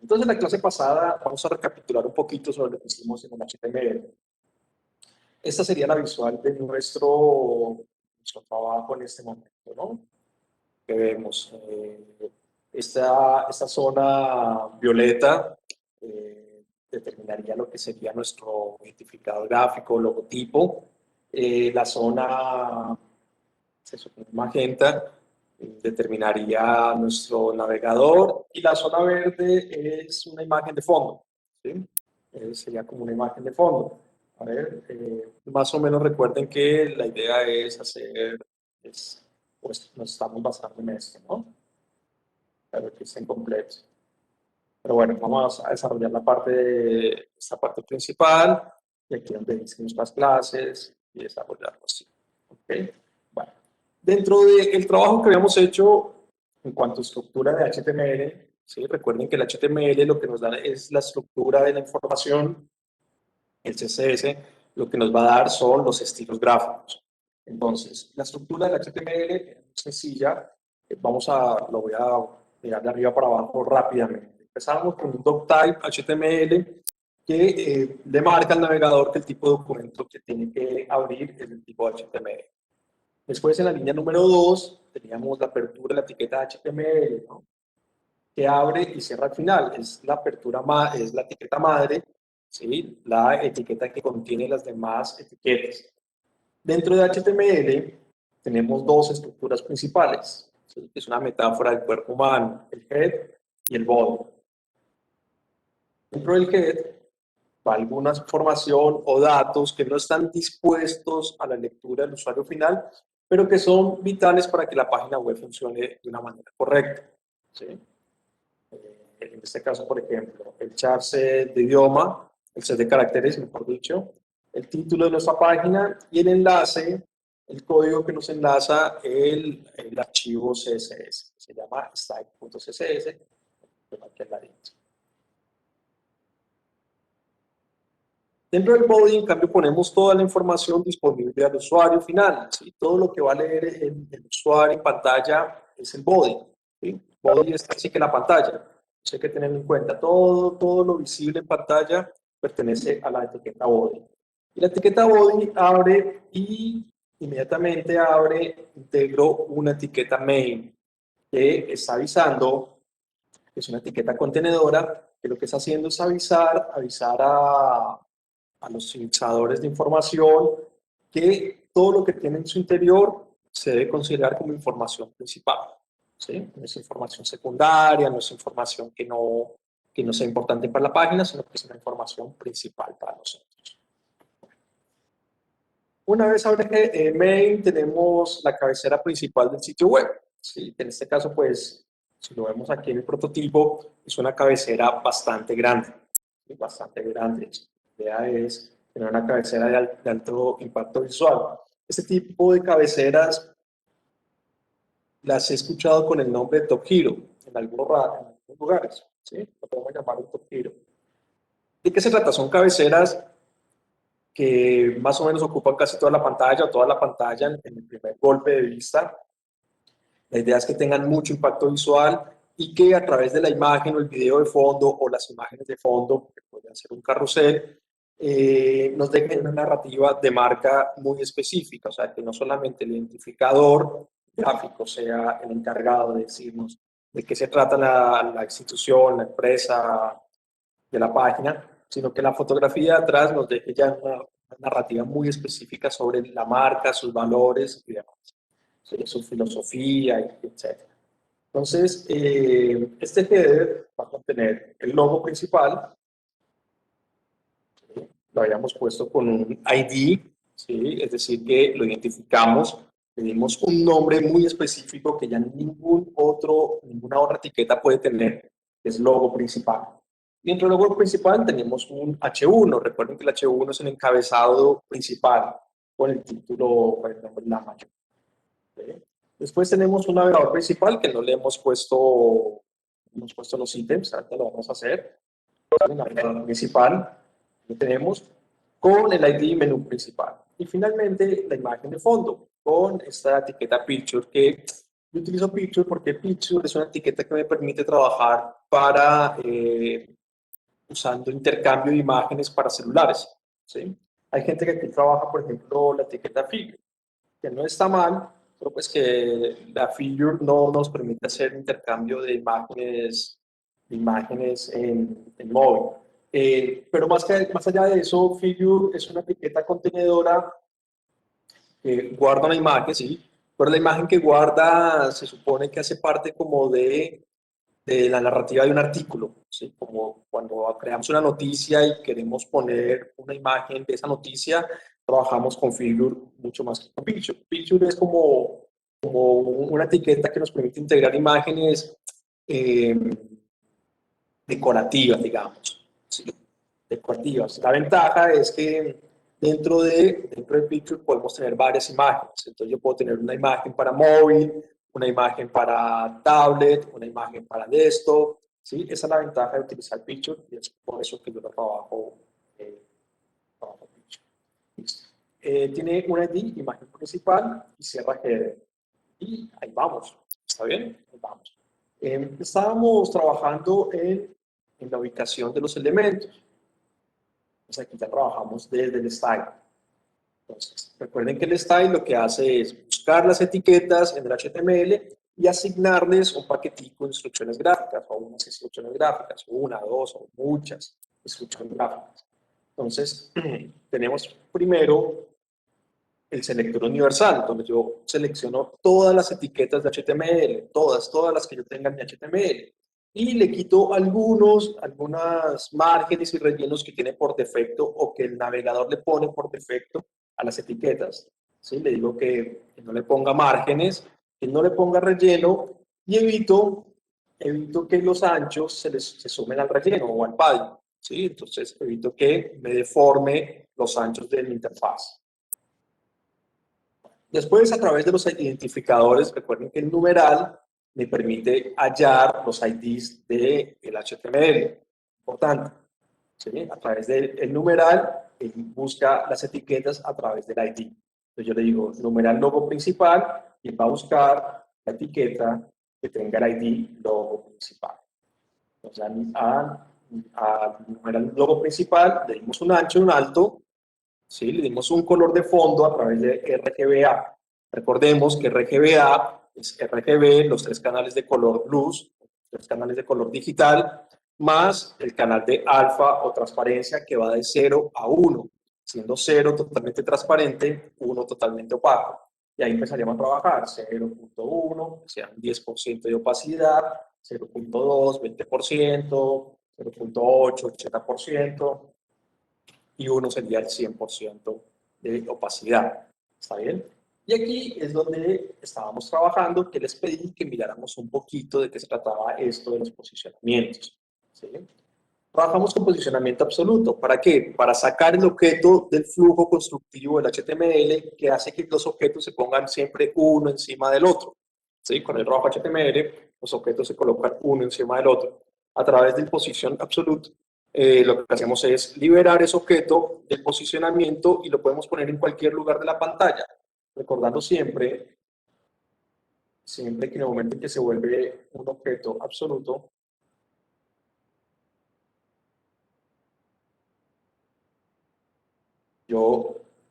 Entonces, en la clase pasada vamos a recapitular un poquito sobre lo que hicimos en el HTML. Esta sería la visual de nuestro trabajo en este momento, ¿no? Que vemos esta zona violeta determinaría lo que sería nuestro identificador gráfico, logotipo. La zona magenta determinaría nuestro navegador y la zona verde es una imagen de fondo, ¿sí? Sería como una imagen de fondo. A ver, más o menos recuerden que la idea es pues nos estamos basando en esto, ¿no? Para que estén completos. Pero bueno, vamos a desarrollar esta parte principal, y aquí donde dicen nuestras clases, y desarrollarlo así. ¿Ok? Bueno, dentro del trabajo que habíamos hecho en cuanto a estructura de HTML, ¿sí? Recuerden que el HTML lo que nos da es la estructura de la información, el CSS lo que nos va a dar son los estilos gráficos. Entonces, la estructura del HTML es sencilla. Lo voy a mirar de arriba para abajo rápidamente. Empezamos con un doctype HTML que le marca al navegador que el tipo de documento que tiene que abrir es el tipo HTML. Después, en la línea número 2, teníamos la apertura de la etiqueta HTML, ¿no? Que abre y cierra al final. Es es la etiqueta madre, ¿sí? La etiqueta que contiene las demás etiquetas. Dentro de HTML tenemos dos estructuras principales, ¿sí? Es una metáfora del cuerpo humano, el head y el body. Dentro del head va alguna información o datos que no están dispuestos a la lectura del usuario final, pero que son vitales para que la página web funcione de una manera correcta, ¿sí? En este caso, por ejemplo, el char set de idioma, el set de caracteres, mejor dicho, el título de nuestra página y el enlace, el código que nos enlaza el archivo CSS, que se llama style.css, aquí al ladito. Dentro del body, en cambio, ponemos toda la información disponible al usuario final, ¿sí? Todo lo que va a leer el usuario en pantalla es el body, ¿sí? Body es así que la pantalla. Hay que tenerlo en cuenta. Todo lo visible en pantalla pertenece a la etiqueta body. Y la etiqueta body abre y inmediatamente integro una etiqueta main que está avisando, que es una etiqueta contenedora, que lo que está haciendo es avisar a los indexadores de información que todo lo que tiene en su interior se debe considerar como información principal, ¿sí? No es información secundaria, no es información que no sea importante para la página, sino que es una información principal para nosotros. Una vez abre main, tenemos la cabecera principal del sitio web, ¿sí? En este caso, pues, si lo vemos aquí en el prototipo, es una cabecera bastante grande, ¿sí? Bastante grande. La idea es tener una cabecera de alto impacto visual. Este tipo de cabeceras las he escuchado con el nombre de Top Hero en algunos lugares, ¿sí? Lo podemos llamar un Top Hero. ¿De qué se trata? Son cabeceras que más o menos ocupan casi toda la pantalla o toda la pantalla en el primer golpe de vista. La idea es que tengan mucho impacto visual y que a través de la imagen o el video de fondo o las imágenes de fondo, que podrían ser un carrusel, nos dejen una narrativa de marca muy específica, o sea, que no solamente el identificador gráfico sea el encargado de decirnos de qué se trata la institución, la empresa de la página, sino que la fotografía de atrás nos deje ya una narrativa muy específica sobre la marca, sus valores y demás, su filosofía, etc. Entonces, este header va a contener el logo principal, ¿sí? Lo habíamos puesto con un ID, ¿sí? Es decir, que lo identificamos, le dimos un nombre muy específico que ya ninguna otra etiqueta puede tener, que es logo principal. Y dentro del logo principal tenemos un H1. Recuerden que el H1 es el encabezado principal con el título, con el nombre de la mayor. ¿Sí? Después tenemos un navegador principal que no le hemos puesto los ítems, ahorita lo vamos a hacer. El navegador principal lo tenemos con el ID menú principal. Y finalmente la imagen de fondo con esta etiqueta picture que Yo utilizo Picture porque Picture es una etiqueta que me permite trabajar para usando intercambio de imágenes para celulares. ¿Sí? Hay gente que aquí trabaja, por ejemplo, la etiqueta Figure, que no está mal, pero pues que la Figure no nos permite hacer intercambio de imágenes en móvil. Pero más allá de eso, Figure es una etiqueta contenedora que guarda una imagen, sí, pero la imagen que guarda se supone que hace parte como de la narrativa de un artículo, ¿sí? Como cuando creamos una noticia y queremos poner una imagen de esa noticia, trabajamos con Figure mucho más que con Picture. Picture es como una etiqueta que nos permite integrar imágenes eh, decorativas, digamos, ¿sí? Decorativas. La ventaja es que dentro de Picture podemos tener varias imágenes. Entonces yo puedo tener una imagen para móvil, una imagen para tablet, una imagen para desktop. ¿Sí? Esa es la ventaja de utilizar Picture y es por eso que yo lo trabajo Picture. Listo. Tiene una ID, imagen principal y cierra header. Y ahí vamos. ¿Está bien? Ahí vamos. Estábamos trabajando en la ubicación de los elementos. Pues aquí ya trabajamos desde el style. Entonces, recuerden que el style lo que hace es buscar las etiquetas en el HTML y asignarles un paquetico de instrucciones gráficas o unas instrucciones gráficas, una, dos o muchas instrucciones gráficas. Entonces, tenemos primero el selector universal, donde yo selecciono todas las etiquetas de HTML, todas las que yo tenga en mi HTML, y le quito algunas márgenes y rellenos que tiene por defecto o que el navegador le pone por defecto a las etiquetas. ¿Sí? Le digo que no le ponga márgenes, que no le ponga relleno y evito que los anchos se sumen al relleno o al padding. ¿Sí? Entonces evito que me deforme los anchos de mi interfaz. Después, a través de los identificadores, recuerden que el numeral me permite hallar los IDs del HTML. Importante. ¿Sí? A través del numeral, él busca las etiquetas a través del ID. Entonces yo le digo numeral logo principal y él va a buscar la etiqueta que tenga el ID logo principal. Entonces al numeral logo principal le dimos un ancho y un alto. ¿Sí? Le dimos un color de fondo a través de RGBA. Recordemos que RGBA es RGB, los tres canales de color blues, tres canales de color digital, más el canal de alfa o transparencia que va de 0 a 1, siendo 0 totalmente transparente, 1 totalmente opaco. Y ahí empezaríamos a trabajar 0.1, o sea, 10% de opacidad, 0.2, 20%, 0.8, 80%, y uno sería el 100% de opacidad. ¿Está bien? Y aquí es donde estábamos trabajando, que les pedí que miráramos un poquito de qué se trataba esto de los posicionamientos. ¿Sí? Trabajamos con posicionamiento absoluto. ¿Para qué? Para sacar el objeto del flujo constructivo del HTML que hace que los objetos se pongan siempre uno encima del otro. ¿Sí? Con el trabajo HTML, los objetos se colocan uno encima del otro. A través del position absolute, lo que hacemos es liberar ese objeto del posicionamiento y lo podemos poner en cualquier lugar de la pantalla. Recordando siempre que en el momento en que se vuelve un objeto absoluto,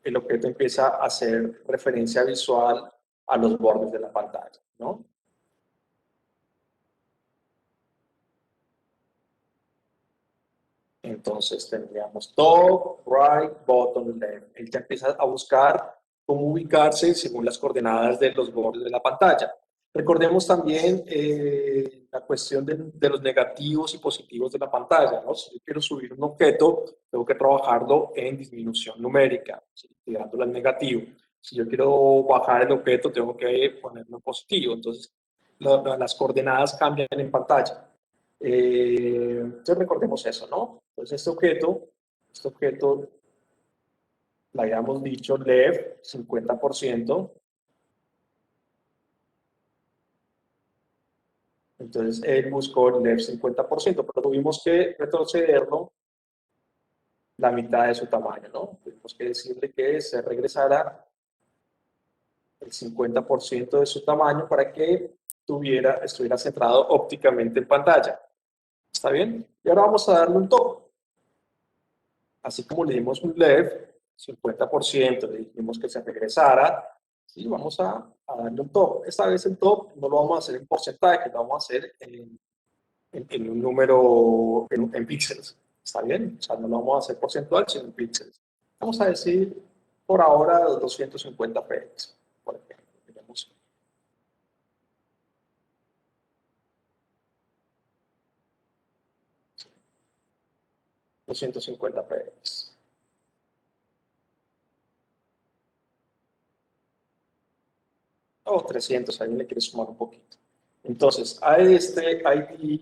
el objeto empieza a hacer referencia visual a los bordes de la pantalla, ¿no? Entonces tendríamos top, right, bottom, left. Él ya empieza a buscar cómo ubicarse según las coordenadas de los bordes de la pantalla. Recordemos también la cuestión de los negativos y positivos de la pantalla, ¿no? Si yo quiero subir un objeto, tengo que trabajarlo en disminución numérica, ¿sí? Tirándolo al negativo. Si yo quiero bajar el objeto, tengo que ponerlo en positivo. Entonces, las coordenadas cambian en pantalla. Entonces recordemos eso, ¿no? Entonces este objeto, le habíamos dicho left 50%, entonces él buscó left 50%, pero tuvimos que retrocederlo la mitad de su tamaño, ¿no? Tuvimos que decirle que se regresara el 50% de su tamaño para que estuviera centrado ópticamente en pantalla. ¿Está bien? Y ahora vamos a darle un top. Así como le dimos un left, 50%, le dijimos que se regresara, ¿sí? Vamos a darle un top. Esta vez el top no lo vamos a hacer en porcentaje, lo vamos a hacer en un número, en píxeles. ¿Está bien? O sea, no lo vamos a hacer porcentual, sino en píxeles. Vamos a decir, por ahora, 250 px, por ejemplo. Digamos, 250 px. O 300, alguien le quiere sumar un poquito. Entonces, a este ID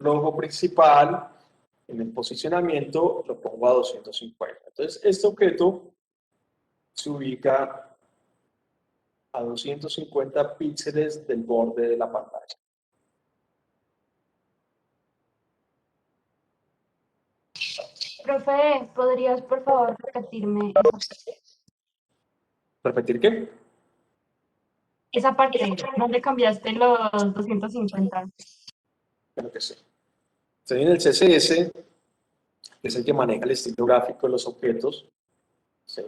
logo principal, en el posicionamiento, lo pongo a 250. Entonces, este objeto se ubica a 250 píxeles del borde de la pantalla. Profe, ¿podrías por favor repetirme ¿Repetir qué? esa parte donde cambiaste los 250? Bueno, que sí. Estoy en el CSS, que es el que maneja el estilo gráfico de los objetos. ¿Sí?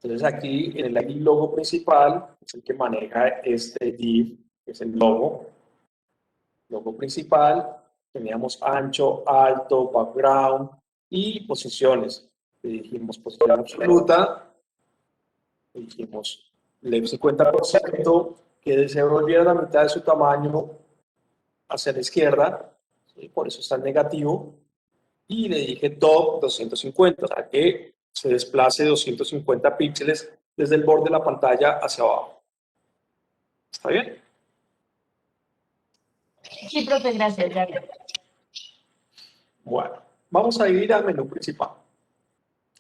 Entonces aquí en el ID logo principal es el que maneja este div, que es el logo principal. Teníamos ancho, alto, background y posiciones. Le dijimos posición absoluta, le dijimos left 50%, que se volviera la mitad de su tamaño hacia la izquierda, ¿sí? Por eso está en negativo. Y le dije top 250, o sea que se desplace 250 píxeles desde el borde de la pantalla hacia abajo. ¿Está bien? Sí, profe, gracias, ya vi. Bueno, vamos a ir al menú principal.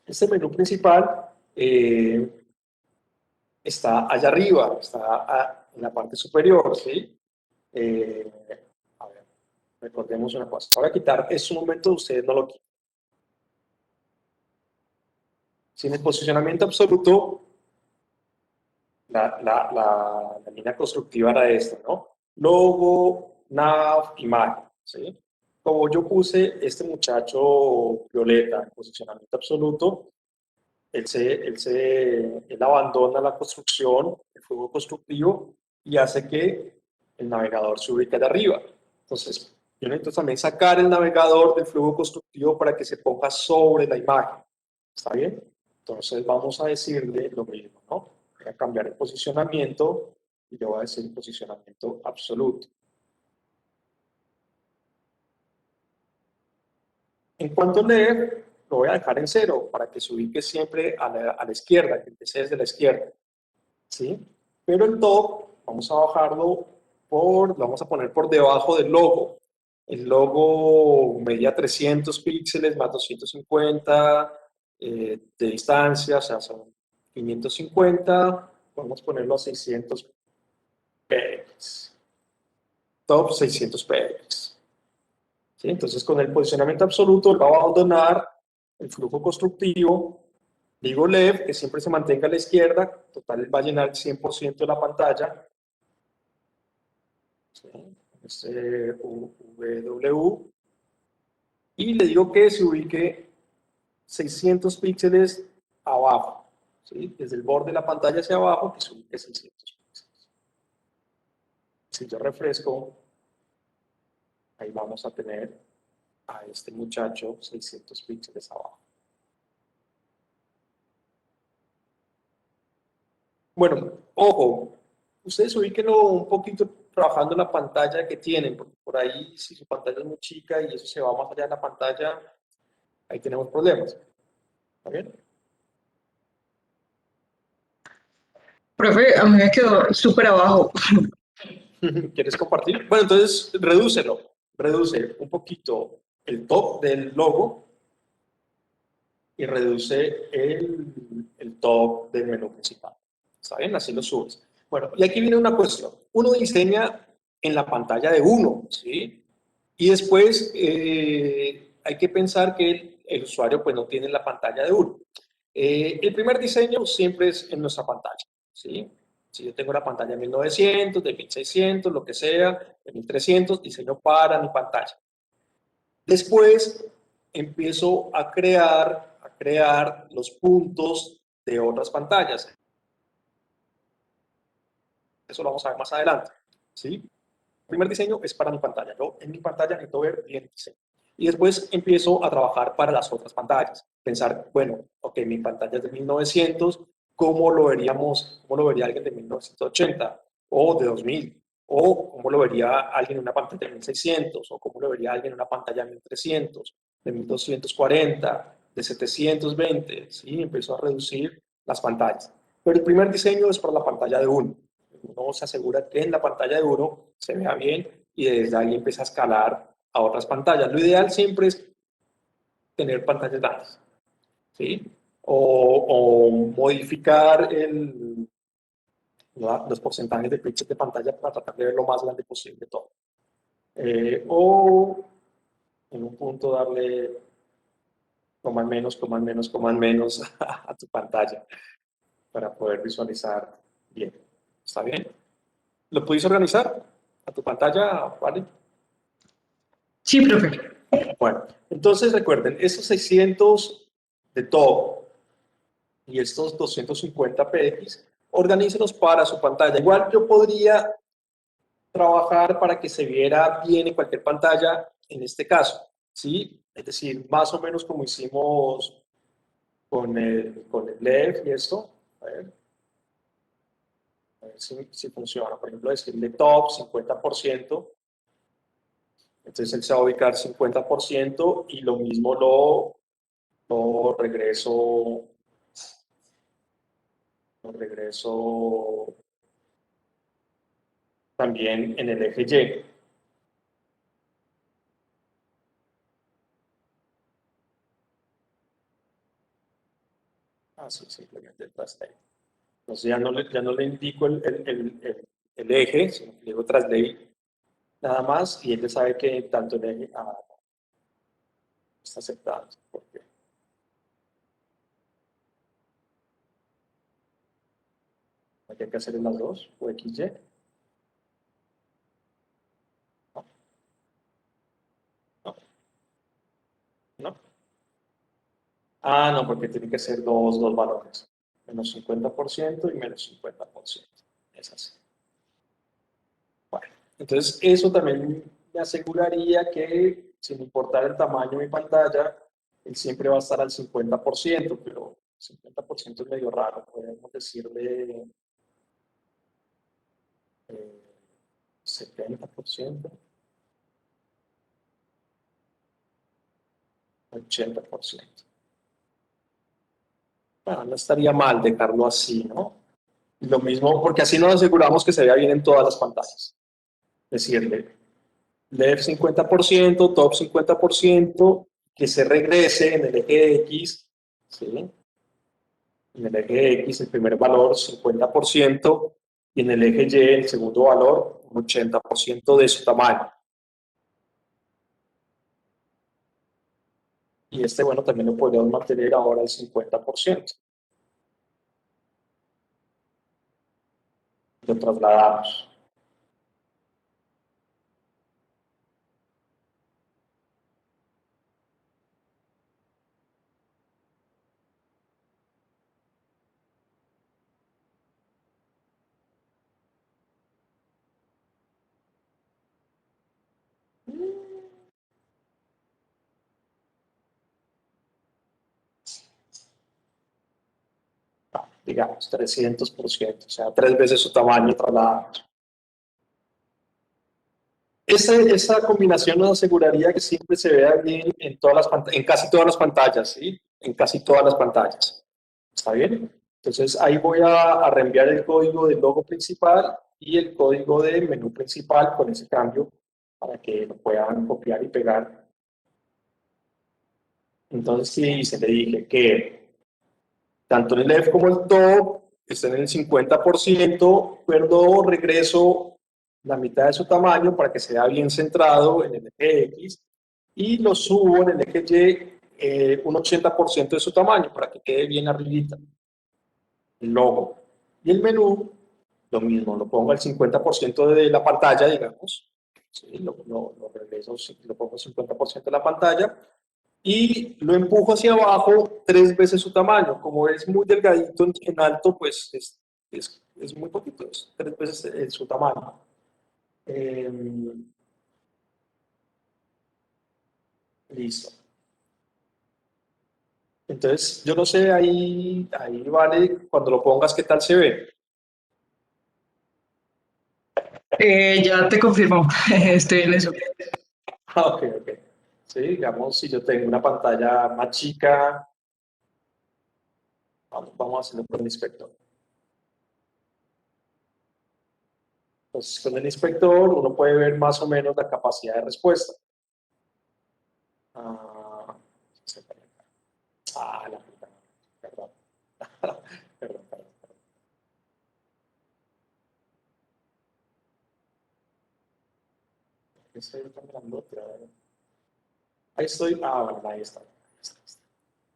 Este menú principal está allá arriba, está en la parte superior, ¿sí? Eh, a ver, recordemos una cosa. Voy a quitar, es un momento, ustedes no lo quitan. Sin el posicionamiento absoluto, la línea constructiva era esta, ¿no? Logo, nav, imagen, ¿sí? Como yo puse este muchacho violeta en posicionamiento absoluto, él abandona la construcción, el flujo constructivo, y hace que el navegador se ubique de arriba. Entonces, yo necesito también sacar el navegador del flujo constructivo para que se ponga sobre la imagen. ¿Está bien? Entonces, vamos a decirle lo mismo, ¿no? Voy a cambiar el posicionamiento y le voy a decir posicionamiento absoluto. En cuanto a leer, lo voy a dejar en cero para que se ubique siempre a la izquierda, que empiece desde la izquierda. ¿Sí? Pero el top vamos a bajarlo lo vamos a poner por debajo del logo. El logo medía 300 píxeles más 250 de distancia, o sea, son 550. Vamos a ponerlo a 600 px. Top 600 px. ¿Sí? Entonces, con el posicionamiento absoluto, va a abandonar el flujo constructivo. Digo left, que siempre se mantenga a la izquierda, total va a llenar el 100% de la pantalla. ¿Sí? Este W. Y le digo que se ubique 600 píxeles abajo. ¿Sí? Desde el borde de la pantalla hacia abajo, que se ubique 600 píxeles. Si yo refresco, ahí vamos a tener a este muchacho 600 píxeles abajo. Bueno, ojo, ustedes ubíquenlo un poquito trabajando en la pantalla que tienen, porque por ahí si su pantalla es muy chica y eso se va más allá de la pantalla, ahí tenemos problemas. ¿Está bien? Profe, a mí me quedó súper abajo. ¿Quieres compartir? Bueno, entonces redúcelo. Reduce un poquito el top del logo y reduce el top del menú principal. ¿Está bien? Así lo subes. Bueno, y aquí viene una cuestión. Uno diseña en la pantalla de uno, ¿sí? Y después hay que pensar que el usuario pues no tiene la pantalla de uno. El primer diseño siempre es en nuestra pantalla, ¿sí? Si yo tengo la pantalla de 1900, de 1600, lo que sea, de 1300, diseño para mi pantalla. Después empiezo a crear los puntos de otras pantallas. Eso lo vamos a ver más adelante, ¿sí? El primer diseño es para mi pantalla. Yo en mi pantalla necesito ver bien el diseño. Y después empiezo a trabajar para las otras pantallas. Pensar, bueno, ok, mi pantalla es de 1900, ¿cómo lo vería alguien de 1980 o de 2000? ¿O cómo lo vería alguien en una pantalla de 1600? ¿O cómo lo vería alguien en una pantalla de 1300, de 1240, de 720? ¿Sí? Empiezo a reducir las pantallas. Pero el primer diseño es para la pantalla de uno. Uno se asegura que en la pantalla de uno se vea bien y desde ahí empieza a escalar a otras pantallas. Lo ideal siempre es tener pantallas grandes, ¿sí? O modificar los porcentajes de píxeles de pantalla para tratar de ver lo más grande posible todo. O en un punto darle coman menos a tu pantalla para poder visualizar bien. ¿Está bien? ¿Lo pudiste organizar a tu pantalla, vale? Sí, profe. Bueno, entonces recuerden, esos 600 de todo y estos 250 px, organícelos para su pantalla. Igual yo podría trabajar para que se viera bien en cualquier pantalla en este caso, ¿sí? Es decir, más o menos como hicimos con el LED y esto. A ver si funciona. Por ejemplo, decirle top 50%. Entonces él se va a ubicar 50% y lo mismo lo regreso también en el eje Y. Así simplemente el traslate. Entonces ya no le indico el eje, sino que le digo traslate nada más y él ya sabe que tanto el eje está aceptado. Porque hay que hacer en las dos, o XY. No, no, no. Ah, no, porque tiene que ser dos valores. Menos 50% y menos 50%. Es así. Bueno, entonces eso también me aseguraría que, sin importar el tamaño de mi pantalla, él siempre va a estar al 50%, pero 50% es medio raro. Podemos decirle 70%, 80%. Bueno, no estaría mal dejarlo así, ¿no? Lo mismo, porque así nos aseguramos que se vea bien en todas las pantallas. Decirle, LED 50%, top 50%, que se regrese en el eje X, ¿sí? En el eje X, el primer valor, 50%, y en el eje Y, el segundo valor, un 80% de su tamaño. Y este, bueno, también lo podríamos mantener ahora al 50%. Lo trasladamos. Digamos, 300%, o sea, 3 veces su tamaño trasladamos. Esa combinación nos aseguraría que siempre se vea bien en casi todas las pantallas, ¿sí? En casi todas las pantallas. ¿Está bien? Entonces ahí voy a reenviar el código del logo principal y el código del menú principal con ese cambio para que lo puedan copiar y pegar. Entonces sí, se le dije que tanto el left como el top estén en el 50%, pero regreso la mitad de su tamaño para que sea bien centrado en el eje X y lo subo en el eje Y un 80% de su tamaño para que quede bien arribita el logo. Y el menú, lo mismo, lo pongo al 50% de la pantalla, digamos. Sí, lo regreso, lo pongo al 50% de la pantalla y lo empujo hacia abajo 3 veces su tamaño. Como es muy delgadito en alto, pues es muy poquito, es 3 veces su tamaño. Listo. Entonces, yo no sé, ahí vale, cuando lo pongas, ¿qué tal se ve? Ya te confirmo, estoy en eso. Ok, ok. Sí, digamos, si yo tengo una pantalla más chica, vamos a hacerlo con el inspector. Entonces, con el inspector uno puede ver más o menos la capacidad de respuesta. Ah, la puta. Perdón. Perdón, perdón. Estoy tan grandote, a ver. Ahí estoy. Bueno, ahí está.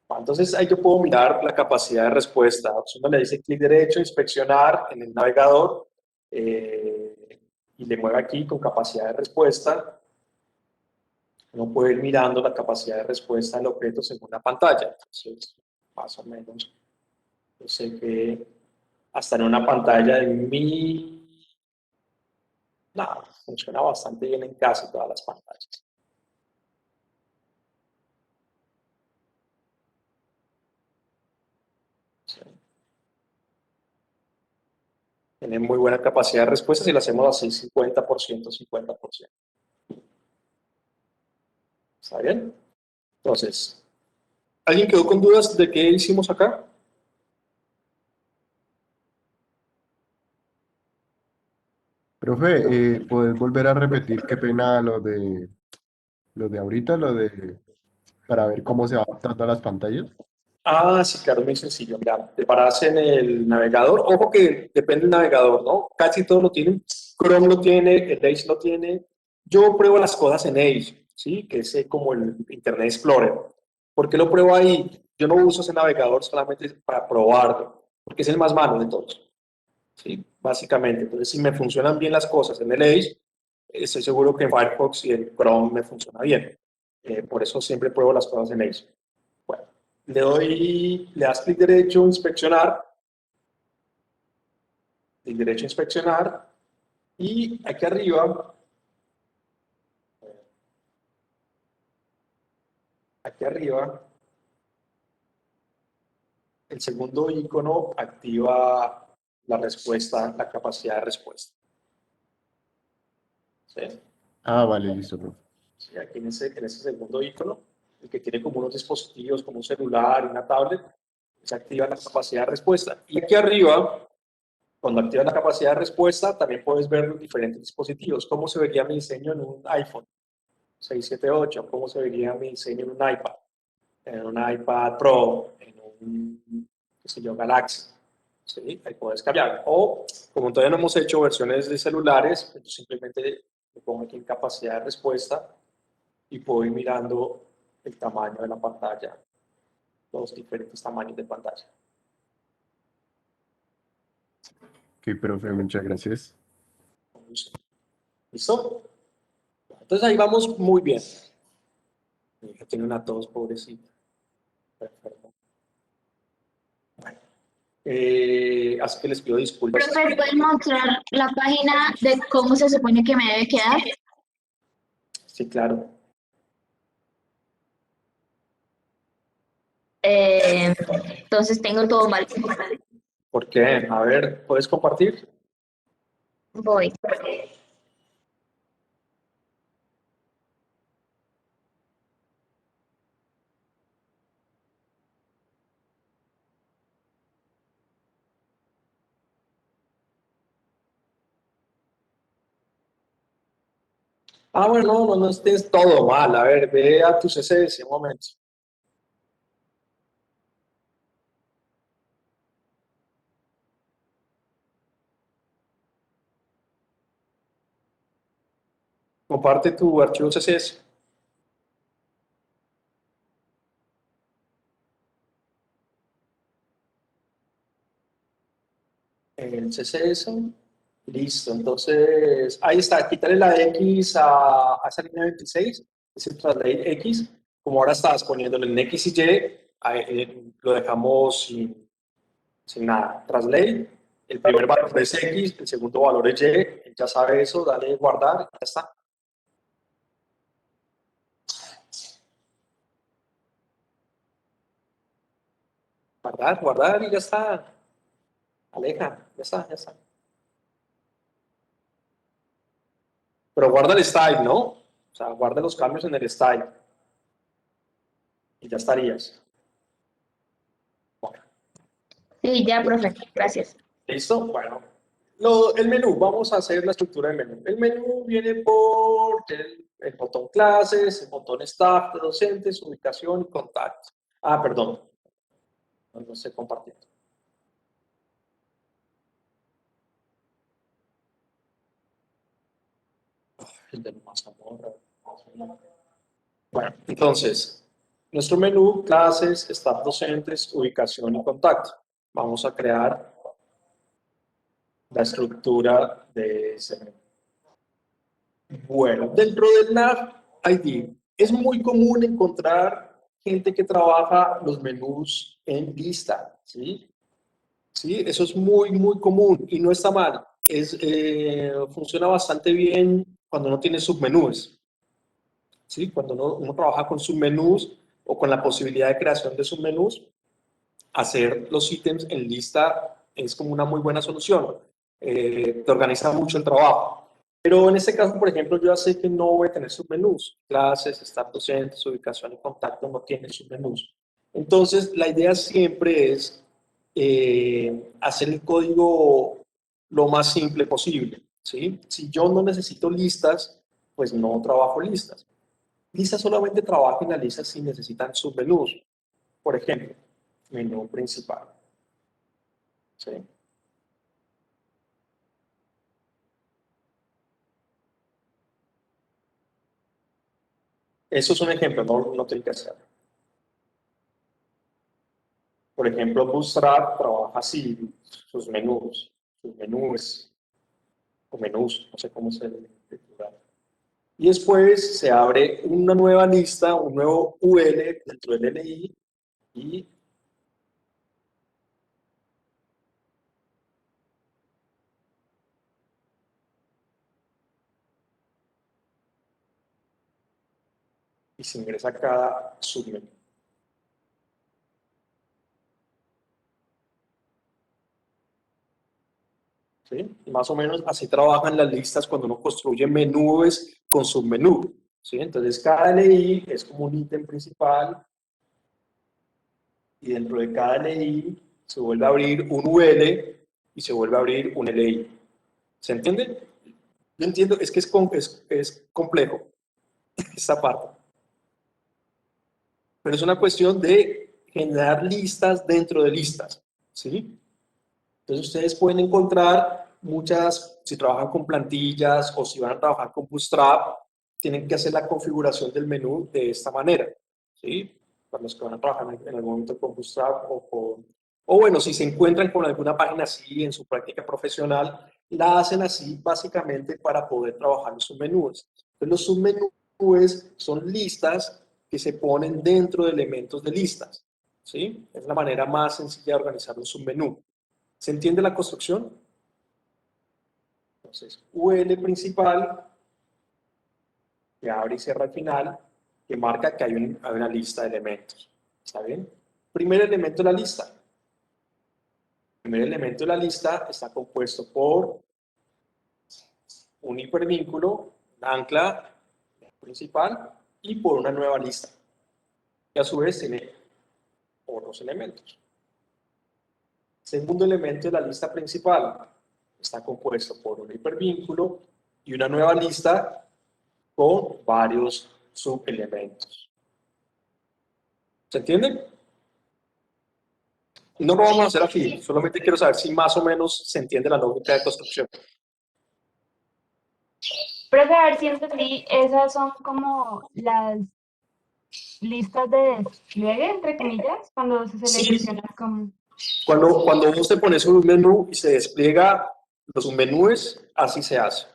Entonces ahí yo puedo mirar la capacidad de respuesta. Uno le dice clic derecho, inspeccionar en el navegador y le mueve aquí con capacidad de respuesta. Uno puede ir mirando la capacidad de respuesta del objeto según la pantalla. Entonces, más o menos, yo sé que hasta en una pantalla de nada, funciona bastante bien en casi todas las pantallas. Sí. Tiene muy buena capacidad de respuesta si lo hacemos así 50%, 50%. ¿Está bien? Entonces, ¿alguien quedó con dudas de qué hicimos acá? Profe, ¿puedes volver a repetir qué pena lo de ahorita, para ver cómo se va adaptando a las pantallas? Sí, claro, muy sencillo. Mira, te paras en el navegador. Ojo que depende del navegador, ¿no? Casi todos lo tienen. Chrome lo tiene, el Edge lo tiene. Yo pruebo las cosas en Edge, ¿sí? Que es como el Internet Explorer. ¿Por qué lo pruebo ahí? Yo no uso ese navegador solamente para probarlo, porque es el más malo de todos, ¿sí? Básicamente. Entonces, si me funcionan bien las cosas en el Edge, estoy seguro que en Firefox y en Chrome me funciona bien. Por eso siempre pruebo las cosas en Edge. Bueno, le das clic derecho, inspeccionar, clic derecho, inspeccionar, y aquí arriba, el segundo icono activa la respuesta, la capacidad de respuesta. ¿Sí? Vale, listo, profe. Sí, aquí en ese segundo icono, el que tiene como unos dispositivos, como un celular, una tablet, se activa la capacidad de respuesta. Y aquí arriba, cuando activas la capacidad de respuesta, también puedes ver los diferentes dispositivos, cómo se vería mi diseño en un iPhone 678, cómo se vería mi diseño en un iPad Pro, en un, qué sé yo, Galaxy. ¿Sí? Ahí puedes cambiar. O, como todavía no hemos hecho versiones de celulares, pues yo simplemente le pongo aquí en capacidad de respuesta y puedo ir mirando el tamaño de la pantalla, los diferentes tamaños de pantalla. Ok, profe, muchas gracias. ¿Listo? Entonces ahí vamos muy bien. Mi hija tiene una tos, pobrecita. Perfecto. Bueno, así que les pido disculpas. Profe, ¿pueden mostrar la página de cómo se supone que me debe quedar? Sí, claro. Entonces tengo todo mal. ¿Por qué? A ver, ¿puedes compartir? Voy. Bueno, no estés todo mal. A ver, ve a tu CSS un momento. Comparte tu archivo CSS. Entonces eso, listo. Entonces, ahí está, quítale la X a esa línea 26, es el translate X. Como ahora estás poniéndole en X y Y, lo dejamos sin nada. Translate, el primer valor es X, el segundo valor es Y, él ya sabe eso, dale guardar, ya está. Guardar y ya está. Aleja, ya está, ya está. Pero guarda el style, ¿no? O sea, guarda los cambios en el style. Y ya estarías. Bueno, Sí, ya, profe, gracias. ¿listo? Bueno, el menú, vamos a hacer la estructura del menú. El menú viene por el botón clases, el botón staff de docentes, ubicación y contacto. Ah, perdón. No estoy compartiendo. El de Mazamorra. Bueno, entonces, nuestro menú, clases, staff docentes, ubicación y contacto. Vamos a crear la estructura de ese menú. Bueno, dentro del NAV ID es muy común encontrar gente que trabaja los menús en lista, ¿sí? Sí, eso es muy común y no está mal. Funciona bastante bien cuando no tiene submenús, ¿sí? Cuando uno trabaja con submenús o con la posibilidad de creación de submenús, hacer los ítems en lista es como una muy buena solución. Te organiza mucho el trabajo. Pero en este caso, por ejemplo, yo ya sé que no voy a tener submenús. Clases, staff docentes, ubicación y contacto no tienen submenús. Entonces, la idea siempre es hacer el código lo más simple posible, ¿sí? Si yo no necesito listas, pues no trabajo listas. Listas solamente trabajo en las listas si necesitan submenús. Por ejemplo, menú principal. ¿Sí? Eso es un ejemplo, no tiene que hacer. Por ejemplo, Bootstrap trabaja así, sus menús, o menús, no sé cómo se titular. Y después se abre una nueva lista, un nuevo UL dentro del LI y se ingresa cada submenú. ¿Sí? Y más o menos así trabajan las listas cuando uno construye menús con submenú. ¿Sí? Entonces cada LI es como un ítem principal y dentro de cada LI se vuelve a abrir un UL y se vuelve a abrir un LI. ¿Se entiende? Yo entiendo, es que es complejo esta parte. Pero es una cuestión de generar listas dentro de listas. ¿Sí? Entonces ustedes pueden encontrar muchas, si trabajan con plantillas o si van a trabajar con Bootstrap, tienen que hacer la configuración del menú de esta manera, ¿sí? Para los que van a trabajar en el momento con Bootstrap o bueno, si se encuentran con alguna página así en su práctica profesional, la hacen así básicamente para poder trabajar en sus menús. Entonces los submenús son listas que se ponen dentro de elementos de listas, ¿sí? Es la manera más sencilla de organizar un submenú. ¿Se entiende la construcción? Entonces, UL principal, que abre y cierra al final, que marca que hay una lista de elementos. ¿Está bien? Primer elemento de la lista. El primer elemento de la lista está compuesto por un hipervínculo, un ancla principal y por una nueva lista, que a su vez tiene otros elementos. Segundo elemento de la lista principal está compuesto por un hipervínculo y una nueva lista con varios subelementos. ¿Se entiende? No lo vamos a hacer aquí, solamente quiero saber si más o menos se entiende la lógica de construcción. Profe, a ver si entendí, esas son como las listas de despliegue, entre comillas, cuando se Sí. selecciona como... Cuando vos te pones un menú y se despliega los submenúes, así se hace.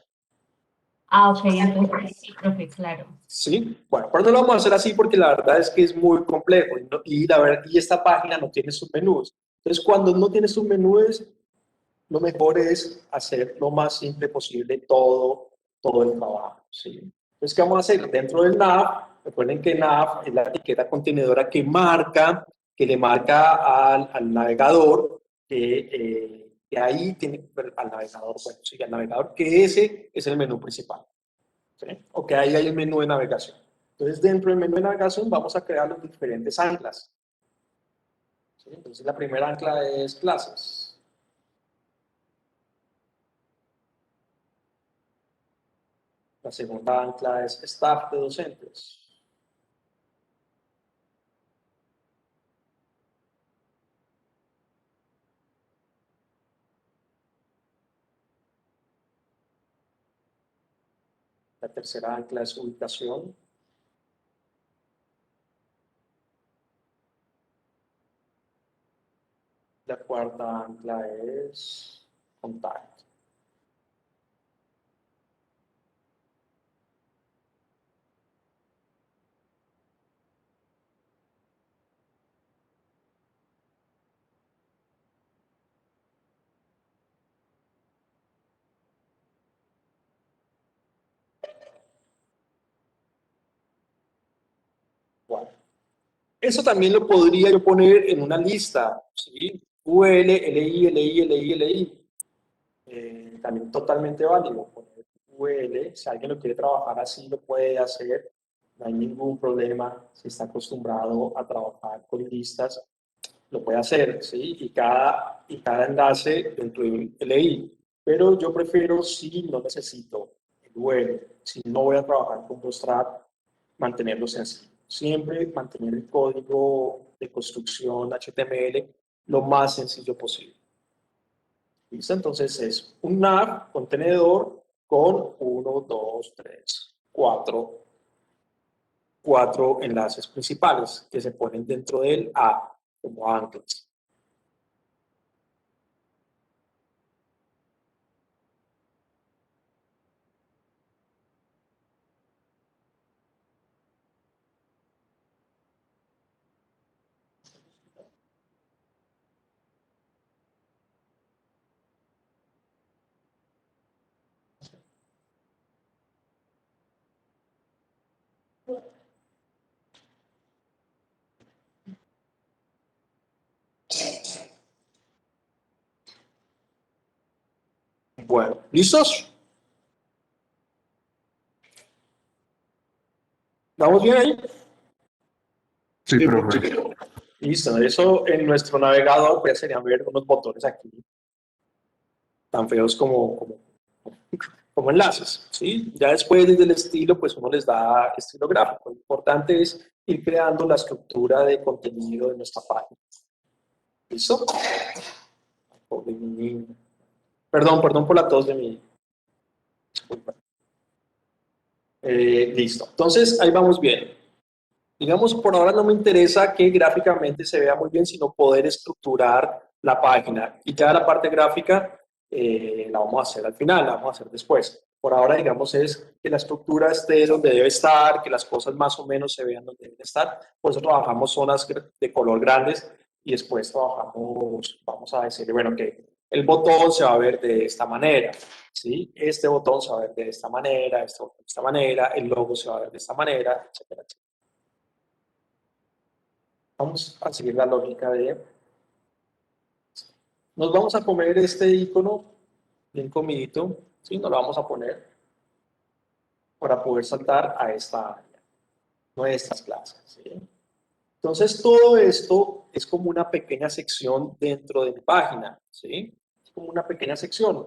Ah, ok, entonces sí, profe, claro. ¿Sí? Bueno, pero no lo vamos a hacer así porque la verdad es que es muy complejo y esta página no tiene submenús. Entonces, cuando no tiene submenús, lo mejor es hacer lo más simple posible todo el trabajo. ¿Sí? Entonces, ¿qué vamos a hacer? Dentro del nav, recuerden que nav es la etiqueta contenedora que le marca al navegador que ahí tiene, al navegador, bueno, sí, al navegador, que ese es el menú principal. ¿Sí? O que ahí hay un menú de navegación. Entonces, dentro del menú de navegación vamos a crear los diferentes anclas. ¿Sí? Entonces, la primera ancla es clases. La segunda ancla es staff de docentes. La tercera ancla es ubicación. La cuarta ancla es contacto. Bueno, eso también lo podría yo poner en una lista, ¿sí? UL, LI, LI, LI, LI. También totalmente válido poner UL. Si alguien lo quiere trabajar así, lo puede hacer. No hay ningún problema. Si está acostumbrado a trabajar con listas, lo puede hacer, ¿sí? Y cada enlace dentro de LI. Pero yo prefiero, si no necesito el UL, si no voy a trabajar con Bootstrap, mantenerlo sencillo. Siempre mantener el código de construcción HTML lo más sencillo posible. ¿Listo? Entonces es un nav contenedor con 1, 2, 3, 4 enlaces principales que se ponen dentro del A como anclas. Bueno, ¿listos? ¿Vamos bien ahí? Sí, profe. Listo, eso en nuestro navegador pues serían ver unos botones aquí tan feos como enlaces, ¿sí? Ya después desde el estilo pues uno les da estilo gráfico. Lo importante es ir creando la estructura de contenido de nuestra página. ¿Listo? Pobre mi niño. Perdón por la tos de mi... Disculpa. Listo. Entonces, ahí vamos bien. Digamos, por ahora no me interesa que gráficamente se vea muy bien, sino poder estructurar la página. Y ya la parte gráfica la vamos a hacer al final, la vamos a hacer después. Por ahora, digamos, es que la estructura esté donde debe estar, que las cosas más o menos se vean donde deben estar. Por eso trabajamos zonas de color grandes y después trabajamos, vamos a decir, bueno, que el botón se va a ver de esta manera, ¿sí? Este botón se va a ver de esta manera, este botón de esta manera, el logo se va a ver de esta manera, etcétera, etcétera. Vamos a seguir la lógica de, nos vamos a comer este icono bien comidito, ¿sí? Nos lo vamos a poner para poder saltar a esta área, nuestras clases, ¿sí? Entonces, todo esto es como una pequeña sección dentro de mi página, ¿sí? Es como una pequeña sección.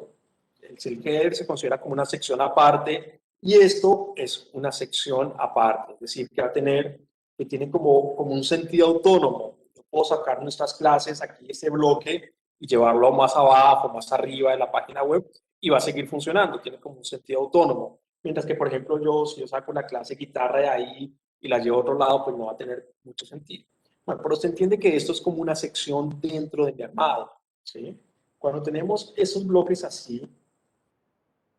El silk header se considera como una sección aparte y esto es una sección aparte, es decir, que tiene como un sentido autónomo. Yo puedo sacar nuestras clases aquí, este bloque, y llevarlo más abajo, más arriba de la página web y va a seguir funcionando, tiene como un sentido autónomo. Mientras que, por ejemplo, si yo saco la clase guitarra de ahí y la llevo a otro lado, pues no va a tener mucho sentido. Bueno, pero se entiende que esto es como una sección dentro de mi armado, ¿sí? Cuando tenemos esos bloques así,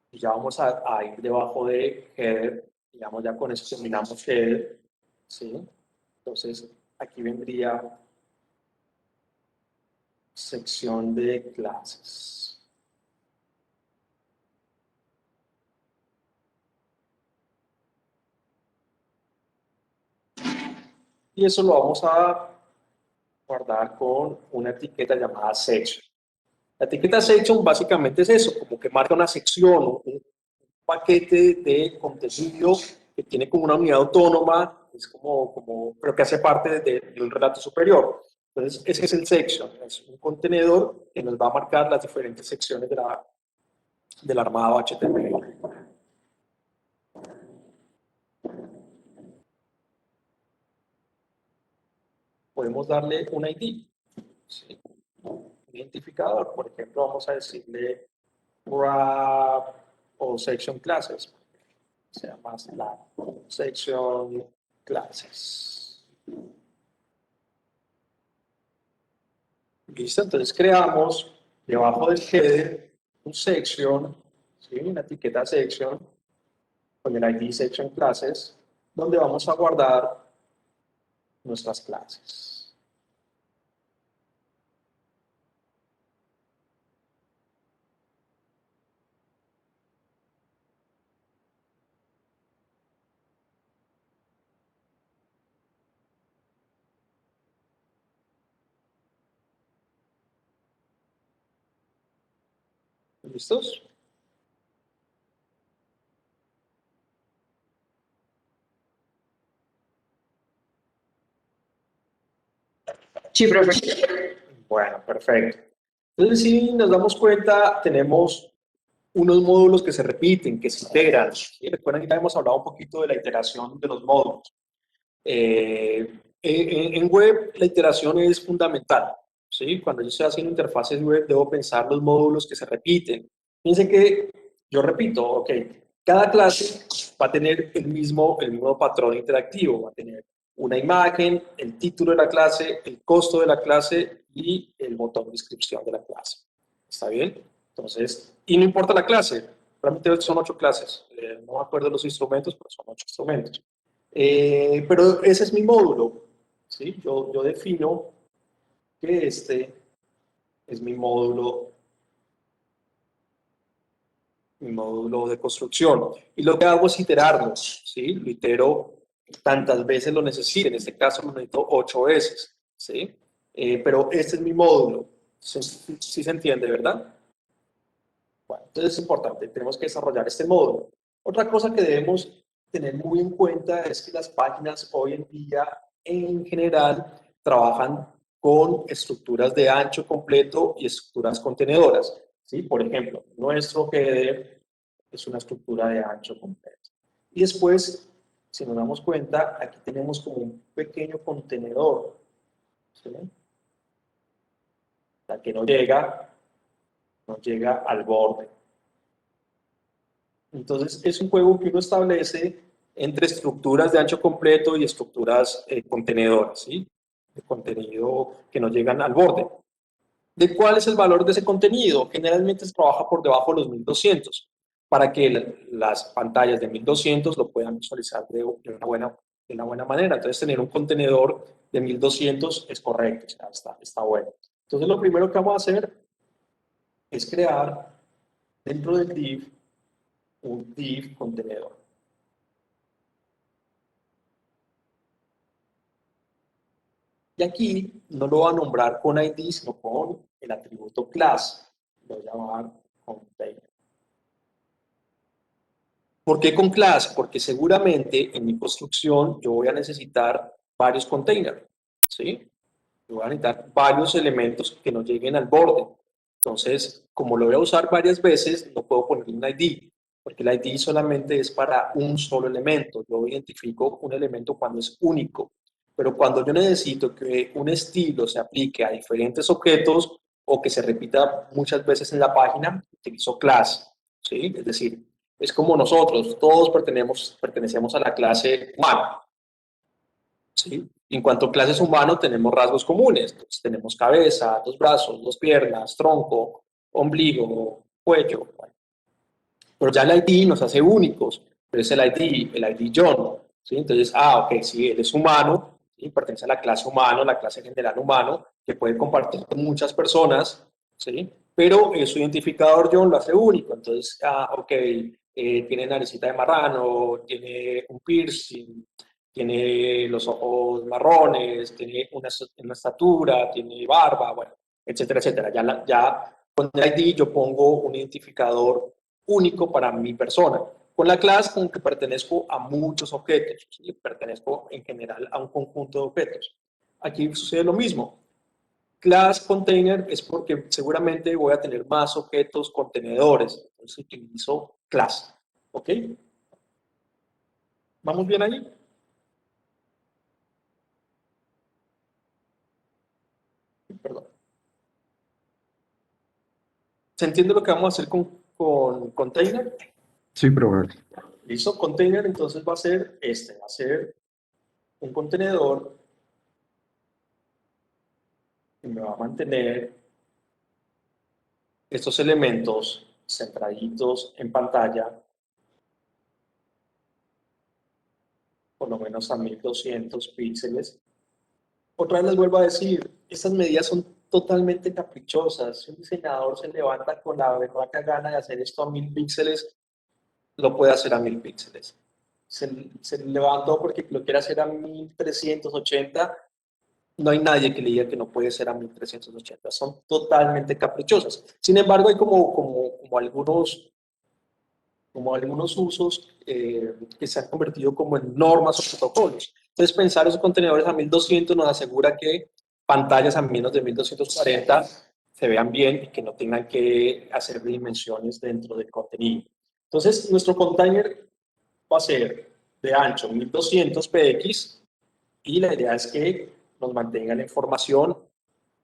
y ya vamos a ir debajo de header, digamos, ya con eso terminamos header, ¿sí? Entonces, aquí vendría sección de clases. Y eso lo vamos a guardar con una etiqueta llamada section. La etiqueta section básicamente es eso, como que marca una sección, un paquete de contenido que tiene como una unidad autónoma, es pero que hace parte de un relato superior. Entonces, ese es el section, es un contenedor que nos va a marcar las diferentes secciones del armado HTML. Podemos darle un ID, ¿sí? Un identificador. Por ejemplo, vamos a decirle wrap o section classes. Sea más largo. Section classes. Listo, entonces creamos debajo del header un section, ¿sí? Una etiqueta section con el ID section classes, donde vamos a guardar nuestras clases. ¿Listos? Sí, profe. Bueno, perfecto. Entonces, si nos damos cuenta, tenemos unos módulos que se repiten, que se integran. ¿Sí? Recuerden que ya hemos hablado un poquito de la iteración de los módulos. En web, la iteración es fundamental. ¿Sí? Cuando yo estoy haciendo interfaces web, debo pensar los módulos que se repiten. Fíjense que yo repito, ok, cada clase va a tener el mismo patrón interactivo, va a tener una imagen, el título de la clase, el costo de la clase y el botón de inscripción de la clase. ¿Está bien? Entonces, y no importa la clase, realmente son 8 clases. No me acuerdo los instrumentos, pero son 8 instrumentos. Pero ese es mi módulo, ¿sí? Yo defino que este es mi módulo de construcción. Y lo que hago es iterarlo, ¿sí? Lo itero tantas veces lo necesite. En este caso lo necesito 8 veces, ¿sí? Pero este es mi módulo. ¿Sí se entiende, verdad? Bueno, entonces es importante, tenemos que desarrollar este módulo. Otra cosa que debemos tener muy en cuenta es que las páginas hoy en día, en general, trabajan con estructuras de ancho completo y estructuras contenedoras. ¿Sí? Por ejemplo, nuestro header es una estructura de ancho completo. Y después, si nos damos cuenta, aquí tenemos como un pequeño contenedor, ¿sí? O sea, que no llega al borde. Entonces, es un juego que uno establece entre estructuras de ancho completo y estructuras contenedoras, ¿sí? De contenido que no llegan al borde. ¿De cuál es el valor de ese contenido? Generalmente se trabaja por debajo de los 1200 para que las pantallas de 1200 lo puedan visualizar de una buena manera. Entonces, tener un contenedor de 1200 es correcto, o sea, está bueno. Entonces, lo primero que vamos a hacer es crear dentro del div un div contenedor. Y aquí no lo va a nombrar con ID, sino con el atributo class. Lo voy a llamar container. ¿Por qué con class? Porque seguramente en mi construcción yo voy a necesitar varios containers, ¿sí? Yo voy a necesitar varios elementos que no lleguen al borde. Entonces, como lo voy a usar varias veces, no puedo poner un ID, porque el ID solamente es para un solo elemento. Yo identifico un elemento cuando es único. Pero cuando yo necesito que un estilo se aplique a diferentes objetos o que se repita muchas veces en la página, utilizo class, ¿sí? Es decir, es como nosotros, todos pertenecemos a la clase humana, ¿sí? En cuanto a clases humanos, tenemos rasgos comunes. Entonces, tenemos cabeza, dos brazos, dos piernas, tronco, ombligo, cuello. Bueno, pero ya el ID nos hace únicos, pero es el ID John, ¿sí? Entonces, ok, sí, él es humano, ¿sí? Pertenece a la clase humano, la clase general humano, que puede compartir con muchas personas, ¿sí? Pero su identificador John lo hace único. Entonces, ok, tiene naricita de marrano, tiene un piercing, tiene los ojos marrones, tiene una estatura, tiene barba, bueno, etcétera, etcétera. Ya con el ID yo pongo un identificador único para mi persona. Con la clase, con que pertenezco a muchos objetos, ¿sí? Pertenezco en general a un conjunto de objetos. Aquí sucede lo mismo. Class container es porque seguramente voy a tener más objetos contenedores, entonces utilizo class. ¿Ok? ¿Vamos bien ahí? Perdón. ¿Se entiende lo que vamos a hacer con container? Sí, profe. Listo, container entonces va a ser va a ser un contenedor que me va a mantener estos elementos centraditos en pantalla, por lo menos a 1200 píxeles. Otra vez les vuelvo a decir, estas medidas son totalmente caprichosas. Si un diseñador se levanta con la berraca gana de hacer esto a 1000 píxeles, lo puede hacer a 1000 píxeles. Se levantó porque lo quiere hacer a 1380, no hay nadie que le diga que no puede ser a 1380. Son totalmente caprichosas. Sin embargo, hay como algunos usos que se han convertido como en normas o protocolos. Entonces, pensar esos contenedores a 1200 nos asegura que pantallas a menos de 1240 se vean bien y que no tengan que hacer dimensiones dentro del contenido. Entonces, nuestro container va a ser de ancho 1200 px y la idea es que nos mantenga la información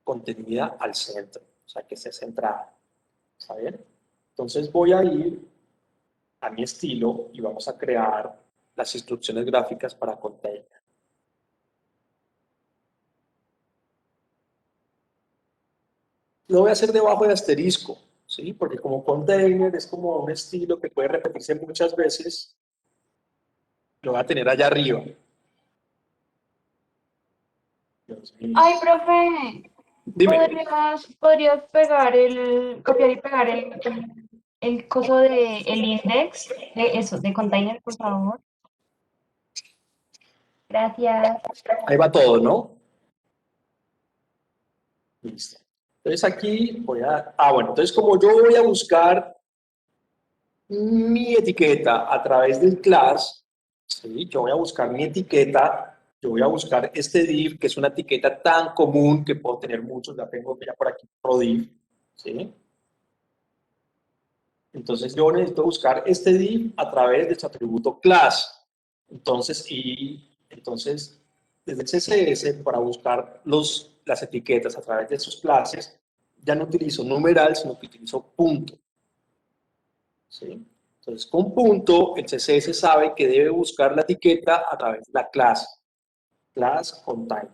contenida al centro, o sea, que esté centrada. ¿Está bien? Entonces voy a ir a mi estilo y vamos a crear las instrucciones gráficas para container. Lo voy a hacer debajo de asterisco, ¿sí? Porque como container es como un estilo que puede repetirse muchas veces, lo voy a tener allá arriba. Dios mío. Ay, profe, Dime. ¿podrías copiar y pegar el coso de el index de container, por favor? Gracias. Ahí va todo, ¿no? Listo. Entonces aquí voy a... bueno, entonces como yo voy a buscar mi etiqueta a través del class, ¿sí? Yo voy a buscar mi etiqueta, yo voy a buscar este div, que es una etiqueta tan común que puedo tener muchos, ya tengo ya por aquí ProDiv, ¿sí? Entonces yo necesito buscar este div a través de su atributo class. Entonces, desde CSS, para buscar las etiquetas a través de sus clases, ya no utilizo numeral, sino que utilizo punto. ¿Sí? Entonces, con punto, el CSS sabe que debe buscar la etiqueta a través de la clase, class container.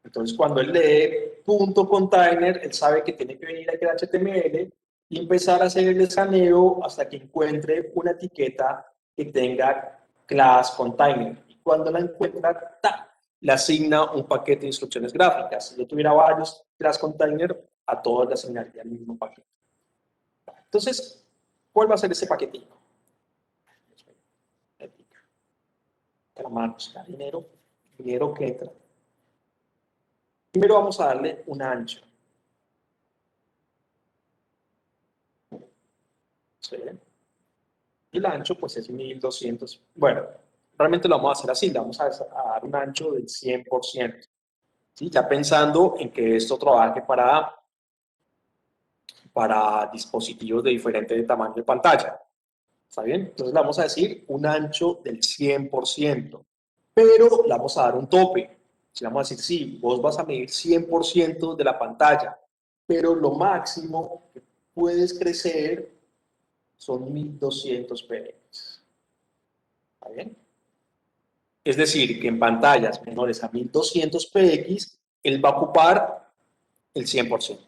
Entonces, cuando él lee punto container, él sabe que tiene que venir aquí al HTML y empezar a hacer el escaneo hasta que encuentre una etiqueta que tenga class container. Y cuando la encuentra, le asigna un paquete de instrucciones gráficas. Si yo tuviera varios class container, a todos le asignaría el mismo paquete. Entonces, ¿cuál va a ser ese paquetito? Dinero que entra. Primero vamos a darle un ancho. ¿Sí? Y el ancho pues es 1200. Bueno, realmente lo vamos a hacer así, le vamos a dar un ancho del 100%. ¿Sí? Ya pensando en que esto trabaje para dispositivos de diferente tamaño de pantalla. ¿Está bien? Entonces le vamos a decir un ancho del 100%, pero le vamos a dar un tope. Si vamos a decir, sí, vos vas a medir 100% de la pantalla, pero lo máximo que puedes crecer son 1200 px. ¿Está bien? Es decir, que en pantallas menores a 1200 px, él va a ocupar el 100%.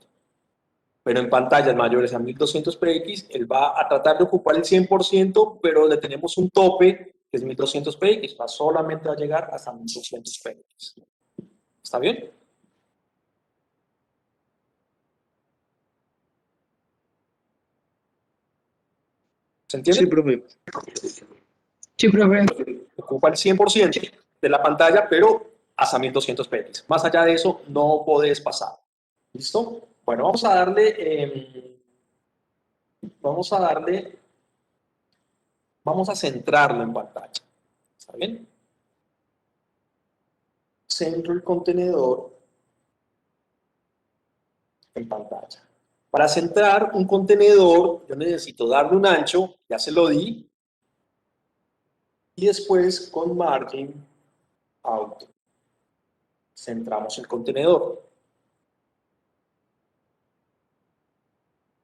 Pero en pantallas mayores a 1200 px, él va a tratar de ocupar el 100%, pero le tenemos un tope que es 1200 px, solamente va a llegar hasta 1200 px. ¿Está bien? ¿Se entiende? Sí, profe. Sí, profe. Ocupa el 100% de la pantalla, pero hasta 1200 px. Más allá de eso, no podés pasar. ¿Listo? Bueno, vamos a centrarlo en pantalla. ¿Está bien? Centro el contenedor en pantalla. Para centrar un contenedor, yo necesito darle un ancho, ya se lo di, y después con margin auto centramos el contenedor.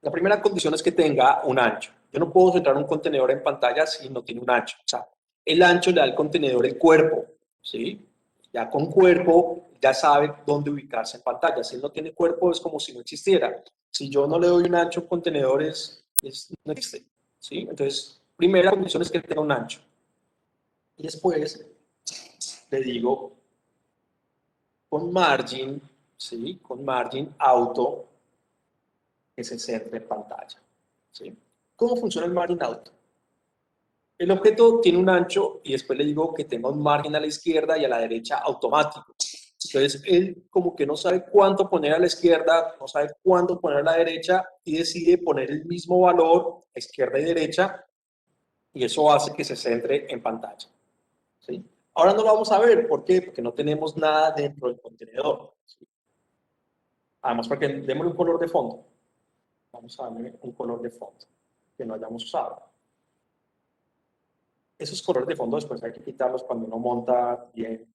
La primera condición es que tenga un ancho. Yo no puedo centrar un contenedor en pantalla si no tiene un ancho. O sea, el ancho le da al contenedor el cuerpo, ¿sí? Ya con cuerpo, ya sabe dónde ubicarse en pantalla. Si él no tiene cuerpo, es como si no existiera. Si yo no le doy un ancho a contenedores, no existe, ¿sí? Entonces, primera condición es que tenga un ancho. Y después le digo con margin, ¿sí? Con margin auto que se centre en pantalla, ¿sí? ¿Cómo funciona el margin auto? El objeto tiene un ancho y después le digo que tenga un margen a la izquierda y a la derecha automático. Entonces, él como que no sabe cuánto poner a la izquierda, no sabe cuánto poner a la derecha y decide poner el mismo valor a izquierda y derecha y eso hace que se centre en pantalla, ¿sí? Ahora no lo vamos a ver, ¿por qué? Porque no tenemos nada dentro del contenedor, ¿sí? Además, porque démosle un color de fondo. Vamos a darle un color de fondo que no hayamos usado. Esos colores de fondo después hay que quitarlos cuando uno monta bien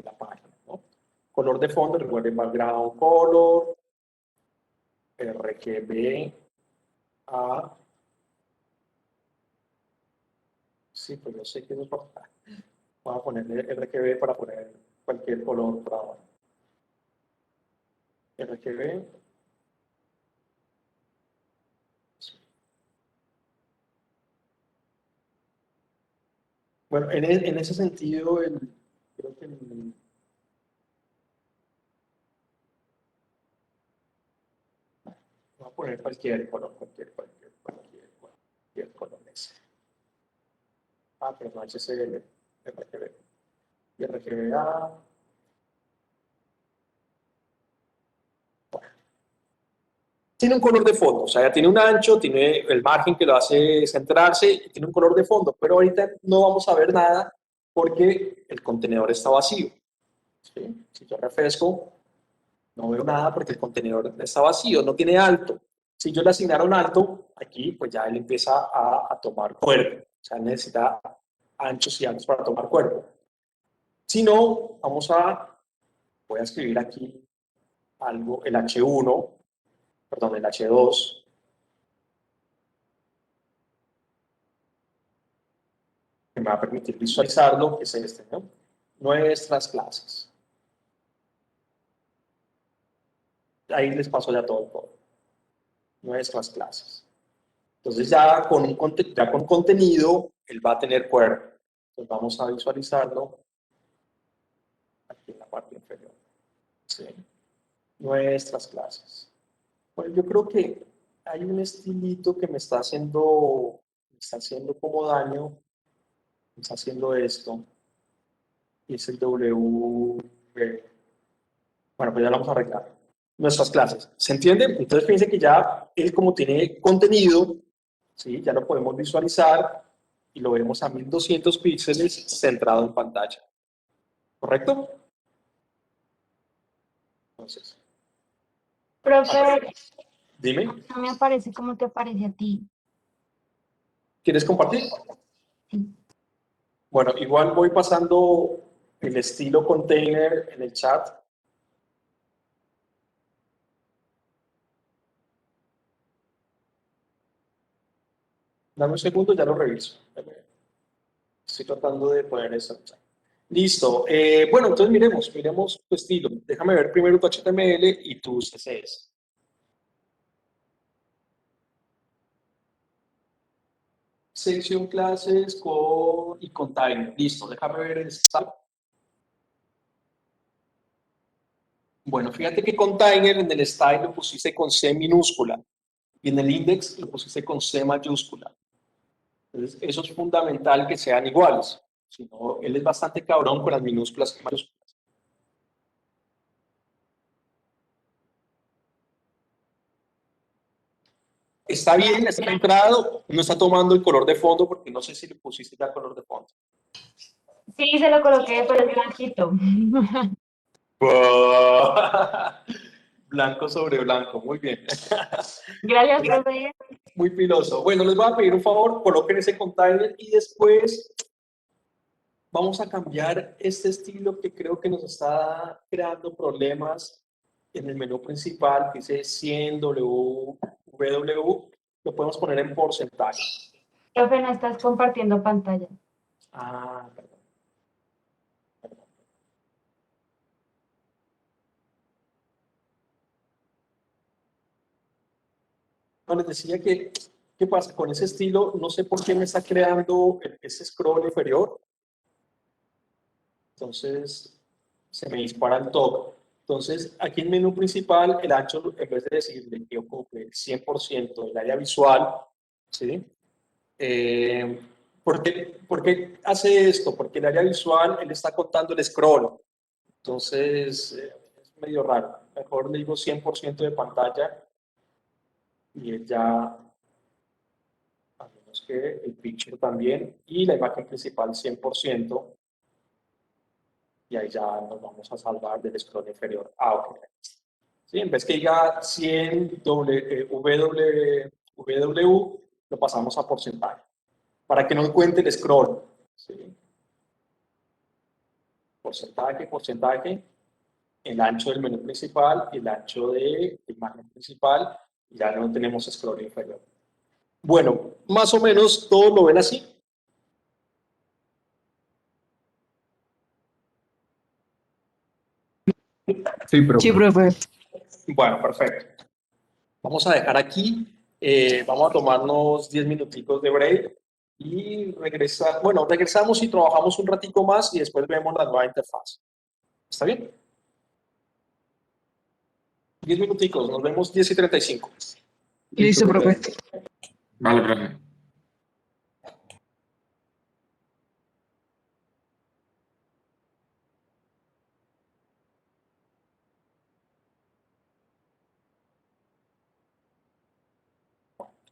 la página, ¿no? Color de fondo, recuerden background color, RGB, A. Sí, pues yo sé que eso es para... Vamos a ponerle RGB para poner cualquier color por ahora. RGB. Bueno, en ese sentido, creo que voy a poner cualquier color, cualquier color ese. Ah, pero no HCL, RGB. Y RGBA. Tiene un color de fondo, o sea, ya tiene un ancho, tiene el margen que lo hace centrarse, y tiene un color de fondo, pero ahorita no vamos a ver nada porque el contenedor está vacío, ¿sí? Si yo refresco, no veo nada porque el contenedor está vacío, no tiene alto. Si yo le asignara un alto, aquí pues ya él empieza a tomar cuerpo, o sea, necesita anchos y altos para tomar cuerpo. Si no, voy a escribir aquí algo, el H1, perdón, el H2, que me va a permitir visualizarlo, que es este, ¿no? Nuestras clases. Ahí les paso ya todo. Nuestras clases. Entonces ya con contenido, él va a tener cuerpo. Entonces vamos a visualizarlo aquí en la parte inferior. ¿Sí? Nuestras clases. Bueno, yo creo que hay un estilito que me está haciendo como daño, me está haciendo esto, y es el W. Bueno, pues ya lo vamos a arreglar. Nuestras clases. ¿Se entiende? Entonces fíjense que ya él como tiene contenido, ¿sí? Ya lo podemos visualizar y lo vemos a 1200 píxeles centrado en pantalla. ¿Correcto? Entonces, Profe, dime, no me aparece como te aparece a ti. ¿quieres compartir? Sí. Bueno, igual voy pasando el estilo container en el chat. Dame un segundo, ya lo reviso. Estoy tratando de poner eso. Listo. Bueno, entonces miremos tu estilo. Déjame ver primero tu HTML y tu CSS. Sección clases y container. Listo, déjame ver el style. Bueno, fíjate que container en el style lo pusiste con C minúscula y en el index lo pusiste con C mayúscula. Entonces, eso es fundamental que sean iguales. Si no, él es bastante cabrón con las minúsculas y mayúsculas. Está bien, está centrado, no está tomando el color de fondo porque no sé si le pusiste ya color de fondo. Sí, se lo coloqué, pero es blanquito. Blanco sobre blanco, muy bien. Gracias, profe. Muy piloso. Bueno, les voy a pedir un favor, coloquen ese container y después vamos a cambiar este estilo que creo que nos está creando problemas en el menú principal, que dice 100 WW, lo podemos poner en porcentaje. Profe, no estás compartiendo pantalla. Ah, perdón. No, les decía que, ¿qué pasa? Con ese estilo, no sé por qué me está creando ese scroll inferior. Entonces, se me dispara el todo. Entonces, aquí en el menú principal, el ancho, en vez de decirle que ocupe el 100% del área visual, ¿sí? Eh, por qué hace esto? Porque el área visual, él está contando el scroll. Entonces, es medio raro. Mejor le digo 100% de pantalla y él ya, a menos que el picture también, y la imagen principal 100%, y ahí ya nos vamos a salvar del scroll inferior. Ah, ok. ¿Sí? En vez que diga 100 WW, lo pasamos a porcentaje, para que no cuente el scroll. ¿Sí? Porcentaje, el ancho del menú principal y el ancho de imagen principal, y ya no tenemos scroll inferior. Bueno, más o menos todos lo ven así. Sí, Sí, profe. profe. Bueno, perfecto. Vamos a dejar aquí, vamos a tomarnos 10 minuticos de break y regresamos y trabajamos un ratico más y después vemos la nueva interfaz. ¿Está bien? 10 minuticos, nos vemos 10:35. Listo, profe. Vale, profe.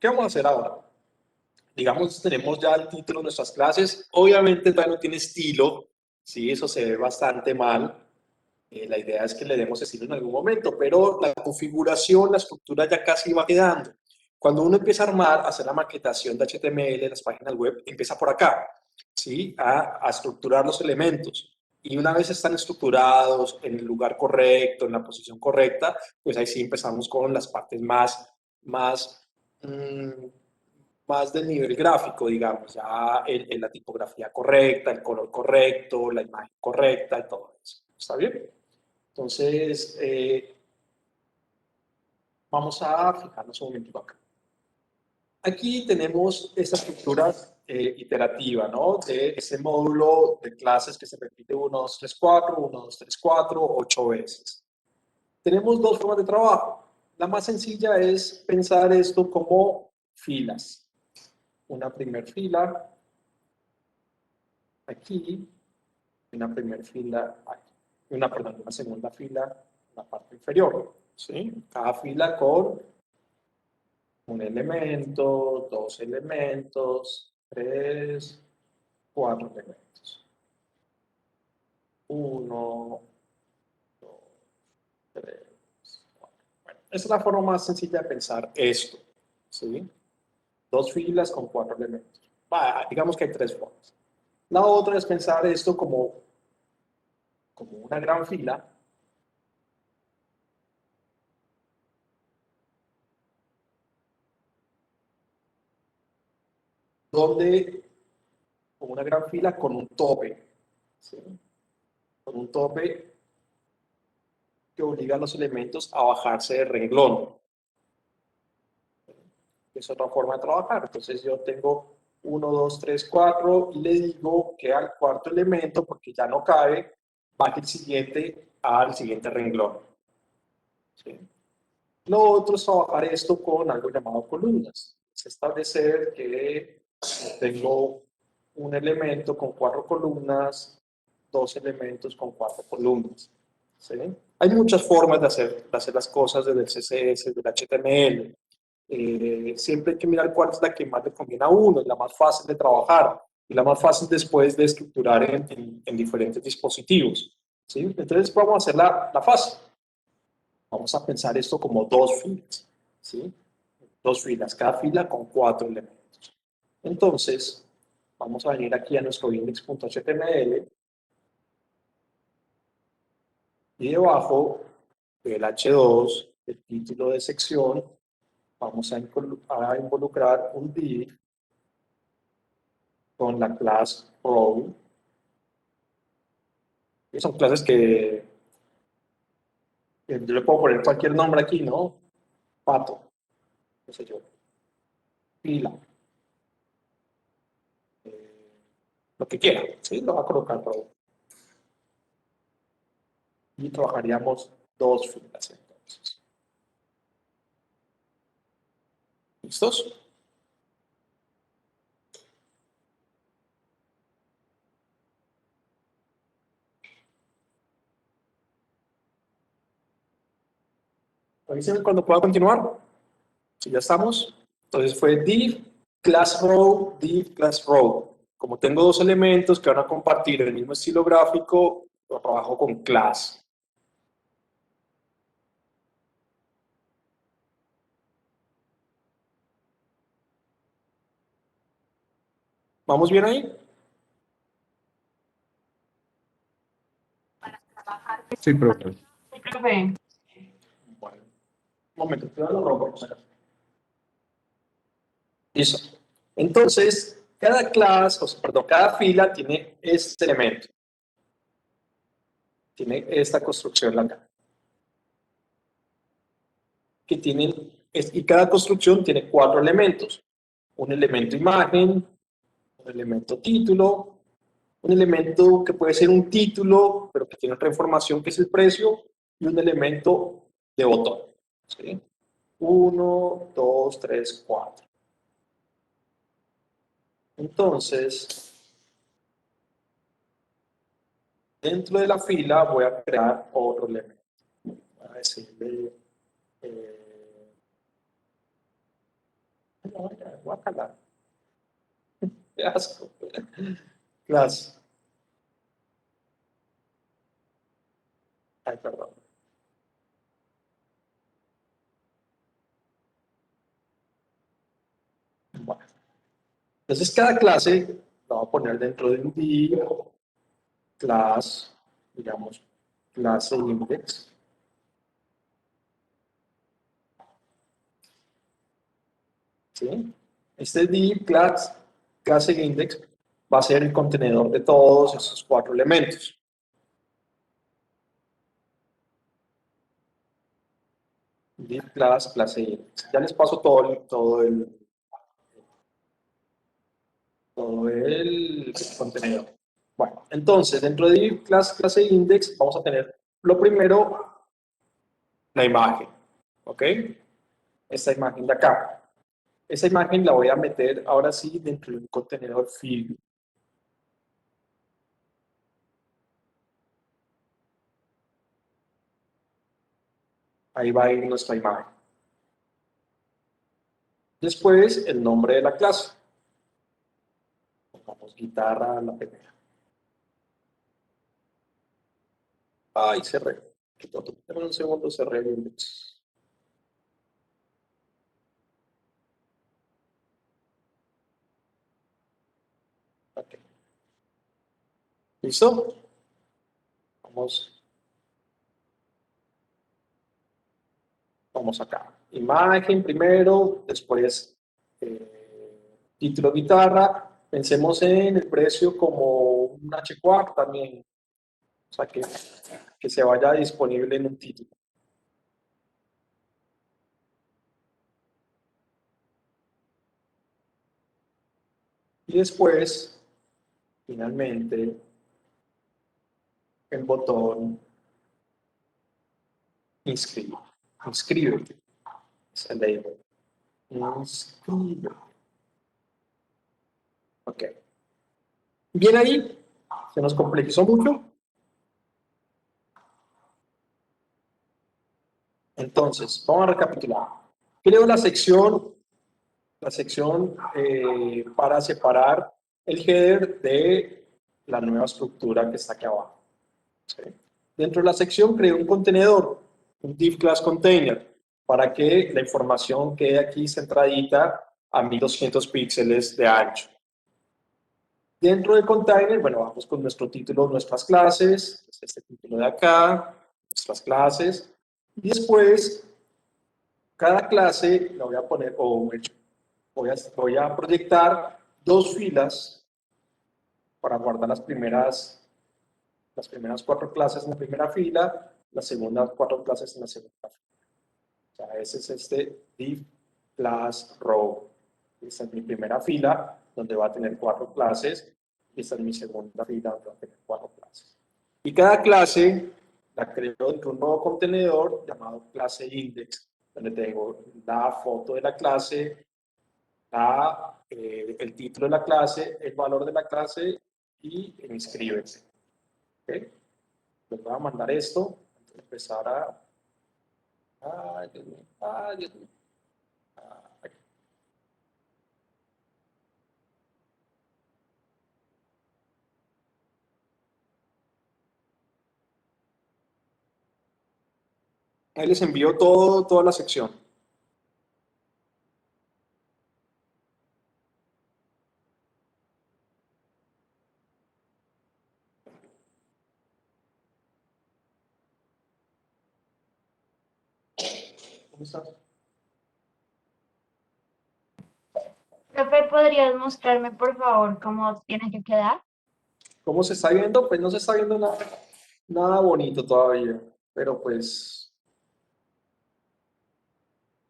¿Qué vamos a hacer ahora? Digamos, tenemos ya el título de nuestras clases. Obviamente todavía no tiene estilo, ¿sí? Eso se ve bastante mal. La idea es que le demos estilo en algún momento, pero la configuración, la estructura ya casi va quedando. Cuando uno empieza a armar, a hacer la maquetación de HTML de las páginas web, empieza por acá, ¿sí? A estructurar los elementos. Y una vez están estructurados en el lugar correcto, en la posición correcta, pues ahí sí empezamos con las partes más, mmm, más del nivel gráfico, digamos, ya la tipografía correcta, el color correcto, la imagen correcta y todo eso. ¿Está bien? Entonces, vamos a fijarnos un momento acá. Aquí tenemos esta estructura iterativa, ¿no? De ese módulo de clases que se repite 1, 2, 3, 4, 1, 2, 3, 4, 8 veces. Tenemos dos formas de trabajo. La más sencilla es pensar esto como filas. Una primera fila aquí, una primera fila aquí, una segunda fila en la parte inferior, ¿sí? Cada fila con un elemento, dos elementos, tres, cuatro elementos. Uno, dos, tres, cuatro. Bueno, esa es la forma más sencilla de pensar esto, ¿sí? Dos filas con cuatro elementos. Digamos que hay tres formas. La otra es pensar esto como una gran fila donde como una gran fila con un tope, ¿sí? Con un tope que obliga a los elementos a bajarse de renglón. Es otra forma de trabajar. Entonces yo tengo 1, 2, 3, 4 y le digo que al cuarto elemento, porque ya no cabe, baje el siguiente al siguiente renglón. ¿Sí? Lo otro es trabajar esto con algo llamado columnas. Es establecer que tengo un elemento con 4 columnas, 2 elementos con 4 columnas. ¿Sí? Hay muchas formas de hacer las cosas desde el CSS, del HTML. Siempre hay que mirar cuál es la que más le conviene a uno, es la más fácil de trabajar y la más fácil después de estructurar en diferentes dispositivos. ¿Sí? Entonces vamos a hacer la fácil. Vamos a pensar esto como 2 filas. ¿Sí? 2 filas, cada fila con 4 elementos. Entonces, vamos a venir aquí a nuestro index.html y debajo del H2, el título de sección, vamos a involucrar un div con la clase row. Y son clases que yo le puedo poner cualquier nombre aquí, ¿no? Pato, qué sé yo, pila, lo que quiera, ¿sí? Lo va a colocar row. Y trabajaríamos 2 filas entonces. ¿Listos? Avísenme cuando pueda continuar. Si ya estamos. Entonces fue div, class row, div, class row. Como tengo 2 elementos que van a compartir el mismo estilo gráfico, lo trabajo con class. ¿Vamos bien ahí? Sí, profe. Profe, Bueno, un momento, cuidado, lo rompo. Listo. Entonces, cada clase, perdón, cada fila tiene este elemento. Tiene esta construcción acá. Y cada construcción tiene 4 elementos. Un elemento imagen, un elemento título, un elemento que puede ser un título, pero que tiene otra información que es el precio, y un elemento de botón. ¿Sí? 1, 2, 3, 4. Entonces, dentro de la fila voy a crear otro elemento. Voy a decirle, guácala, qué asco. Clase. Ay, perdón. Bueno. Entonces, cada clase la voy a poner dentro de un div, class, digamos, clase index. ¿Sí? Este div, clase index, va a ser el contenedor de todos esos 4 elementos. Div, clase index. Ya les paso todo el contenedor. Bueno, entonces, dentro de div, clase index, vamos a tener lo primero, la imagen. ¿Ok? Esta imagen de acá. Esa imagen la voy a meter ahora sí dentro de un contenedor fill. Ahí va a ir nuestra imagen. Después, el nombre de la clase. Pongamos guitarra la primera. Ay, cerré. Dame un segundo, cerré el index. Ok. ¿Listo? Vamos acá. Imagen primero, después título guitarra, Pensemos en el precio como un H4 también, o sea, que se vaya disponible en un título. Y después, finalmente, el botón inscribe. Inscríbete. Es el label. Inscríbete. Ok. Bien ahí. Se nos complejizó mucho. Entonces, vamos a recapitular. Creo la sección para separar el header de la nueva estructura que está aquí abajo. ¿Sí? Dentro de la sección creo un contenedor, un div class container, para que la información quede aquí centradita a 1200 píxeles de ancho. Dentro del container, bueno, vamos con nuestro título, nuestras clases, este título de acá, nuestras clases, y después cada clase la voy a poner, o voy a proyectar dos filas para guardar las primeras 4 clases en la primera fila, las segundas 4 clases en la segunda fila. O sea, ese es este div class row. Esta es mi primera fila, donde va a tener 4 clases, y esta es mi segunda fila, donde va a tener 4 clases. Y cada clase la creo dentro de un nuevo contenedor llamado clase index, donde tengo la foto de la clase, el título de la clase, el valor de la clase y el inscríbete. ¿Okay? Les voy a mandar esto antes de empezar a... Ay, Dios mío, ay, Dios mío. Aquí. Ahí les envío toda la sección. ¿Cómo estás? Profe, ¿podrías mostrarme, por favor, cómo tiene que quedar? ¿Cómo se está viendo? Pues no se está viendo nada bonito todavía, pero pues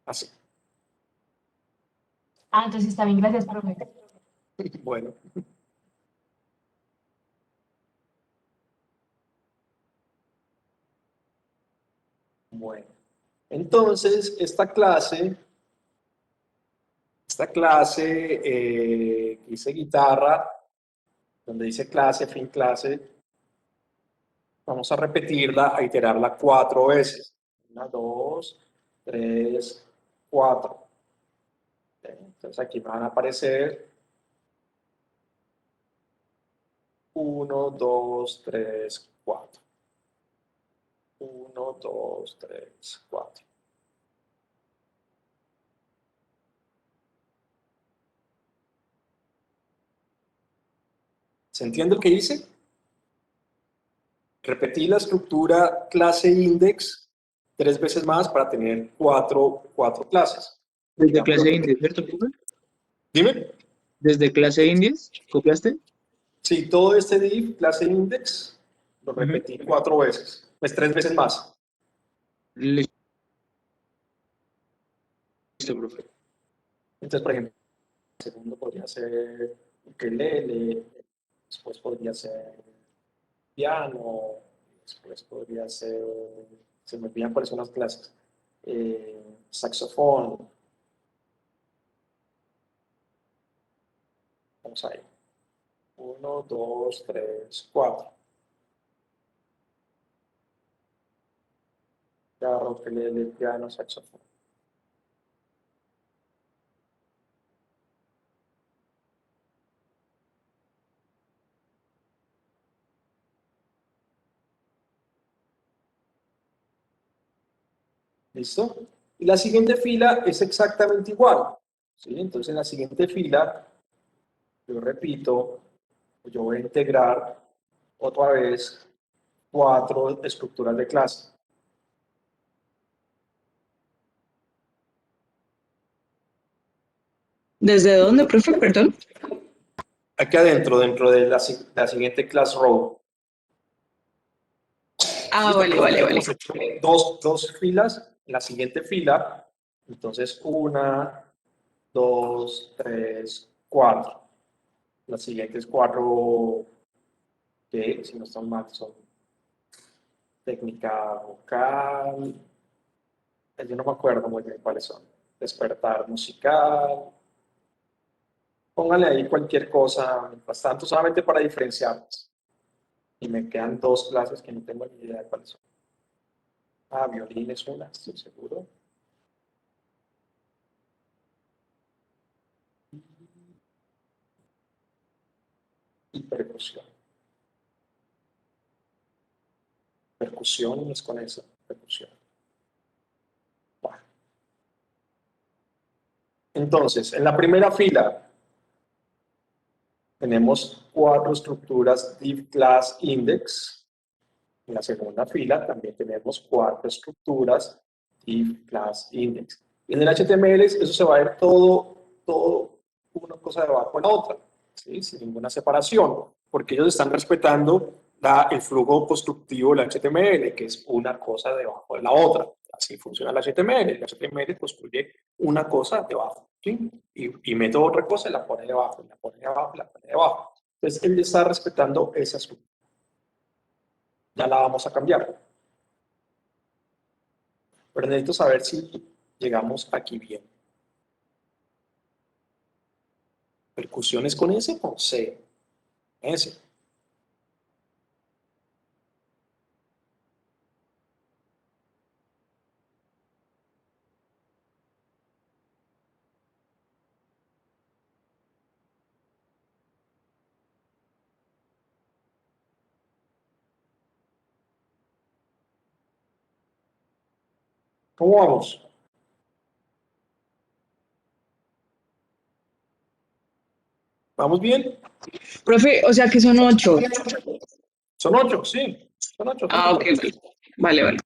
así. Ah, entonces está bien, gracias, profe. Bueno, bueno. Entonces, esta clase que dice guitarra, donde dice clase, fin clase, vamos a repetirla, a iterarla 4 veces. 1, 2, 3, 4. Entonces aquí me van a aparecer 1, 2, 3, 4. 1, 2, 3, 4. ¿Se entiende lo que hice? Repetí la estructura clase index 3 veces más para tener 4 clases. Desde Digamos, clase indies, ¿cierto, profe? dime. Desde clase indies, ¿copiaste? Sí, todo este div clase index lo repetí 4 veces, pues 3 veces más. Listo, profe. Entonces, por ejemplo, el segundo podría ser ukelele, después podría ser piano, después podría ser, se me olvidan cuáles son las clases, saxofón. Vamos a ir. 1, 2, 3, 4. Guitarra, ukelele, piano, saxofón. ¿Listo? Y la siguiente fila es exactamente igual. ¿Sí? Entonces, en la siguiente fila, yo repito, yo voy a integrar otra vez 4 estructuras de clase. ¿Desde dónde, profe? Perdón. aquí adentro, dentro de la siguiente class row. Ah, ¿Listo? vale, vale, vale. Hemos hecho dos filas, la siguiente fila, entonces 1, 2, 3, 4. Las siguientes 4, que si no están mal, son técnica vocal, yo no me acuerdo muy bien cuáles son. Despertar musical. Póngale ahí cualquier cosa, mientras tanto, solamente para diferenciarlas. Y me quedan 2 clases que no tengo ni idea de cuáles son. Ah, violín es una, estoy seguro. Y percusión. Percusión es con eso, percusión. Bueno. Entonces, en la primera fila tenemos 4 estructuras div class index. En la segunda fila también tenemos 4 estructuras div class index. Y en el HTML eso se va a ver todo una cosa debajo de la otra, ¿sí? Sin ninguna separación, porque ellos están respetando el flujo constructivo del HTML, que es una cosa debajo de la otra. Así funciona el HTML. El HTML construye una cosa debajo, ¿sí? Y mete otra cosa y la pone debajo, y la pone debajo, y la pone debajo. Entonces, él está respetando esa estructura. Ya la vamos a cambiar. Pero necesito saber si llegamos aquí bien. Percusiones con S o con C. S. ¿Cómo vamos? ¿Vamos bien? Profe, o sea que son 8. Son 8, sí. Son 8. Ah, ok, vale, vale.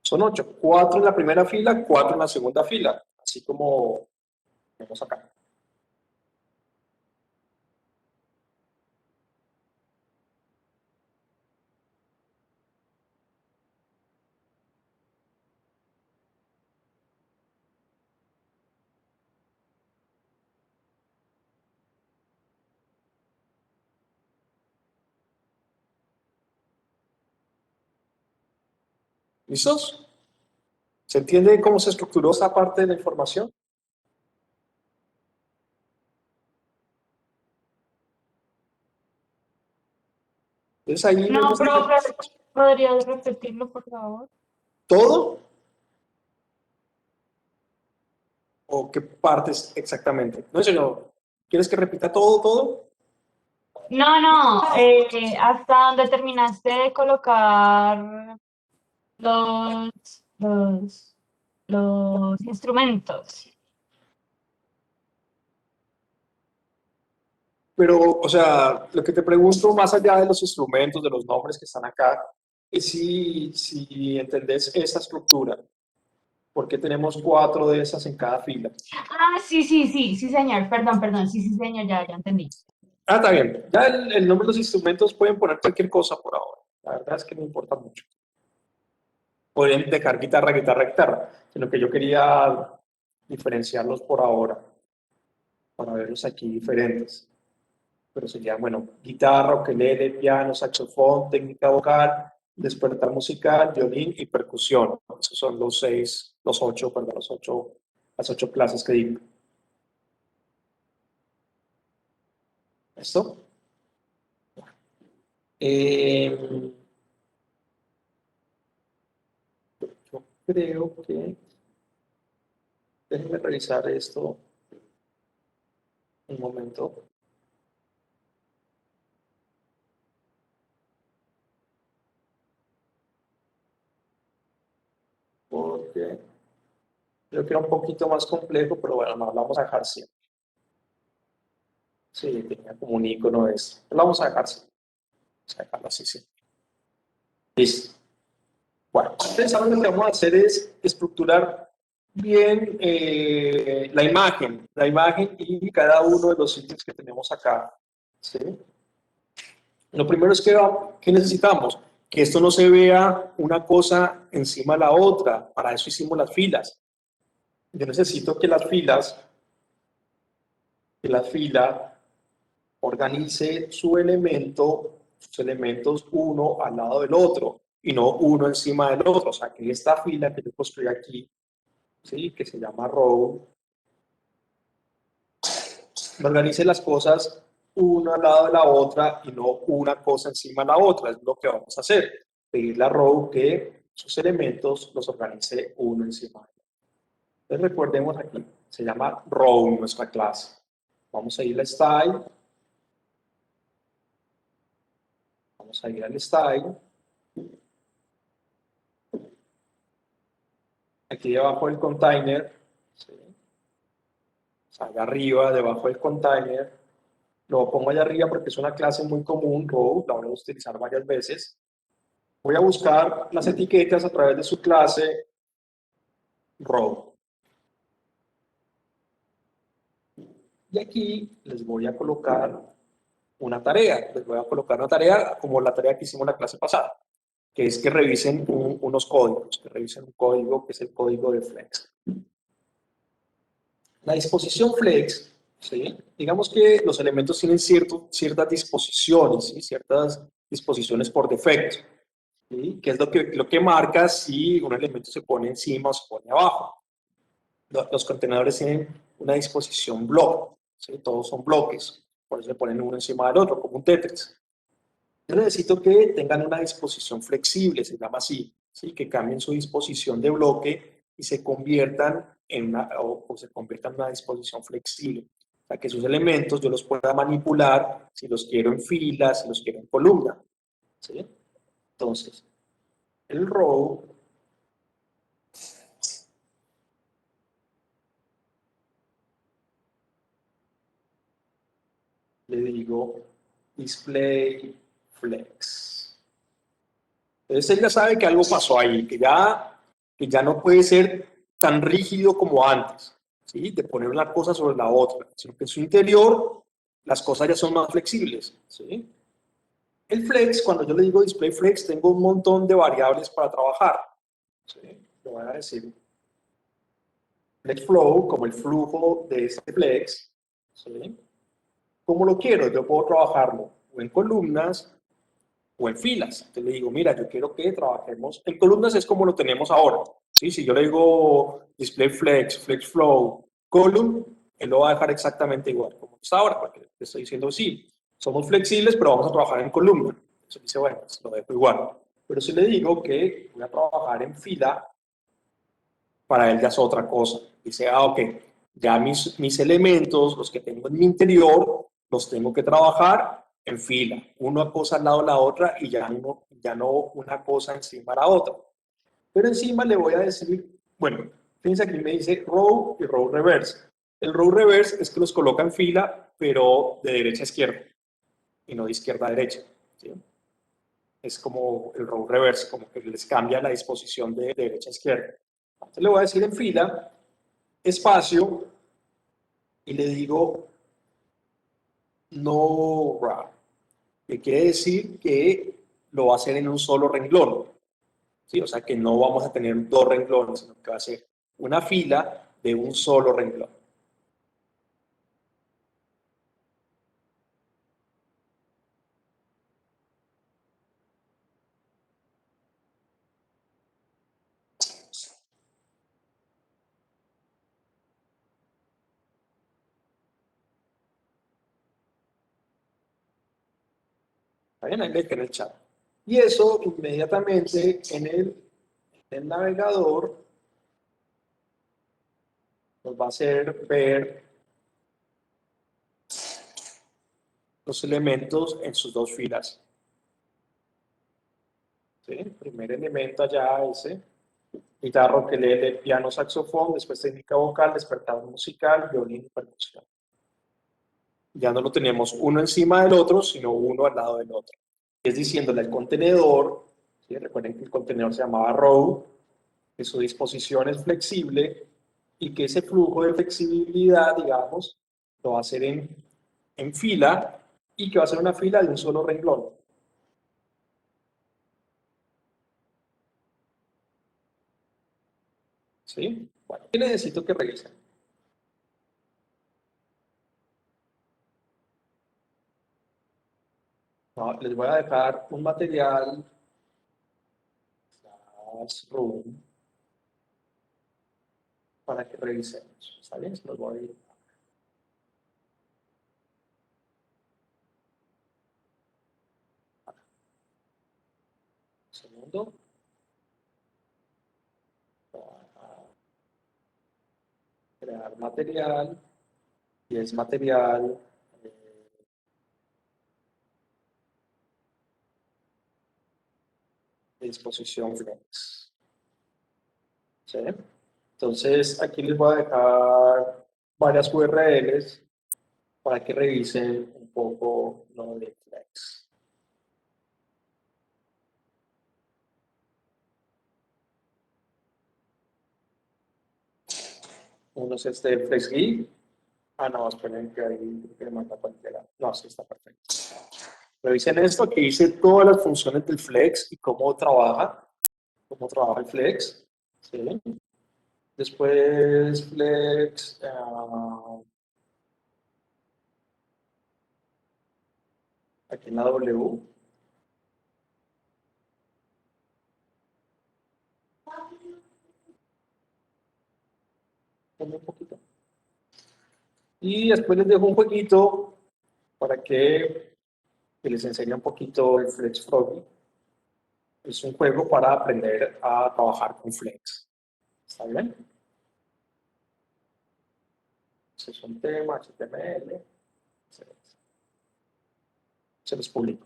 Son 8. 4 en la primera fila, 4 en la segunda fila. Así como vemos acá. ¿Listos? ¿Se entiende cómo se estructuró esa parte de la información? Entonces ahí No, vemos profe, ¿podrías repetirlo, por favor? todo o qué partes exactamente. No, señor. ¿Quieres que repita todo? No, no, hasta donde terminaste de colocar los, los, los instrumentos. Pero, o sea, lo que te pregunto, más allá de los instrumentos, de los nombres que están acá, es si entendés esa estructura. ¿Por qué tenemos 4 de esas en cada fila? Ah, sí, señor, perdón, sí, señor, ya entendí. Ah, está bien. Ya el nombre de los instrumentos pueden poner cualquier cosa por ahora. La verdad es que no importa mucho. Pueden dejar guitarra, sino que yo quería diferenciarlos por ahora, para verlos aquí diferentes. Pero sería, bueno, guitarra, ukelele, piano, saxofón, técnica vocal, despertar musical, violín y percusión. Esos son las 8 clases que digo. ¿Listo? Eh, yo creo que, déjenme revisar esto un momento, porque creo que era un poquito más complejo, pero bueno, no, lo vamos a dejar así. Sí, tenía como un icono de esto. Lo vamos a dejar así. Vamos a dejarlo así, sí. Listo. Bueno, entonces ahora lo que vamos a hacer es estructurar bien la imagen y cada uno de los sitios que tenemos acá. ¿Sí? Lo primero es que necesitamos que esto no se vea una cosa encima de la otra. Para eso hicimos las filas. Yo necesito que la fila organice sus elementos uno al lado del otro y no uno encima del otro. O sea, que esta fila que yo construí aquí, ¿sí? Que se llama row, me organice las cosas una al lado de la otra y no una cosa encima de la otra. Es lo que vamos a hacer. Pedirle a row que sus elementos los organice uno encima de otro. Entonces recordemos aquí, se llama row nuestra clase. Vamos a ir a style. Vamos a ir al style. Aquí debajo del container, ¿sí? Allá arriba, debajo del container, lo pongo allá arriba porque es una clase muy común, row, la voy a utilizar varias veces. Voy a buscar las etiquetas a través de su clase row. Y aquí les voy a colocar una tarea. Les voy a colocar una tarea como la tarea que hicimos la clase pasada, que es que revisen unos códigos, que revisen un código que es el código de Flex. La disposición Flex, ¿sí? Digamos que los elementos tienen ciertas disposiciones, ¿sí? Ciertas disposiciones por defecto, ¿sí? Que es lo que marca si un elemento se pone encima o se pone abajo. Los contenedores tienen una disposición block, ¿sí? Todos son bloques, por eso se ponen uno encima del otro, como un Tetris. Yo necesito que tengan una disposición flexible, se llama así, ¿sí? Que cambien su disposición de bloque y se conviertan o se conviertan en una disposición flexible. O sea, que sus elementos yo los pueda manipular si los quiero en fila, si los quiero en columna. ¿Sí? Entonces, el row le digo display flex. Entonces él ya sabe que algo pasó ahí, que ya no puede ser tan rígido como antes, ¿sí? De poner una cosa sobre la otra, sino que en su interior las cosas ya son más flexibles, ¿sí? El flex, cuando yo le digo display flex, tengo un montón de variables para trabajar, ¿sí? Le voy a decir flex flow, como el flujo de este flex, ¿sí? ¿Cómo lo quiero? Yo puedo trabajarlo o en columnas o en filas. Entonces le digo, mira, yo quiero que trabajemos en columnas, es como lo tenemos ahora. ¿Sí? Si yo le digo display flex, flex flow, column, él lo va a dejar exactamente igual como está ahora, porque le estoy diciendo, sí, somos flexibles, pero vamos a trabajar en columna. Entonces dice, bueno, pues lo dejo igual. Pero si le digo que voy a trabajar en fila, para él ya es otra cosa. Dice, ok, ya mis elementos, los que tengo en mi interior, los tengo que trabajar en fila, una cosa al lado de la otra y ya no una cosa encima de la otra. Pero encima le voy a decir, bueno, fíjense aquí me dice row y row reverse. El row reverse es que los coloca en fila, pero de derecha a izquierda y no de izquierda a derecha. ¿Sí? Es como el row reverse, como que les cambia la disposición de derecha a izquierda. Entonces le voy a decir en fila, espacio, y le digo no wrap, que quiere decir que lo va a hacer en un solo renglón. ¿Sí? O sea que no vamos a tener dos renglones, sino que va a ser una fila de un solo renglón. ¿Está bien? Ahí le dejé en el chat. Y eso inmediatamente en el navegador nos va a hacer ver los elementos en sus dos filas. ¿Sí? El primer elemento allá, ese. Guitarra, ukelele, piano, saxofón, después técnica vocal, despertador musical, violín y percusión. Ya no lo tenemos uno encima del otro, sino uno al lado del otro. Es diciéndole al contenedor ¿sí? Recuerden que el contenedor se llamaba row, que su disposición es flexible y que ese flujo de flexibilidad, digamos, lo va a hacer en fila y que va a ser una fila de un solo renglón. ¿Sí? Bueno, ¿qué necesito que revisen? No, les voy a dejar un material, Classroom, para que revisemos. ¿Está bien? Se los voy a ir. Un segundo. Voy a crear material. Y es material. De disposición flex. ¿Sí? Entonces, aquí les voy a dejar varias URLs para que revisen un poco lo de flex. Uno es este FlexGig. Ah, no, esperen que ahí me manda cualquiera. No, sí está perfecto. Revisen esto, aquí dice todas las funciones del flex y cómo trabaja el flex. ¿Sí? Después flex, aquí en la W. Un poquito. Y después les dejo un jueguito para que les enseñe un poquito el Flex Froggy. Es un juego para aprender a trabajar con Flex. ¿Está bien? Ese es un tema, HTML. Se los publico.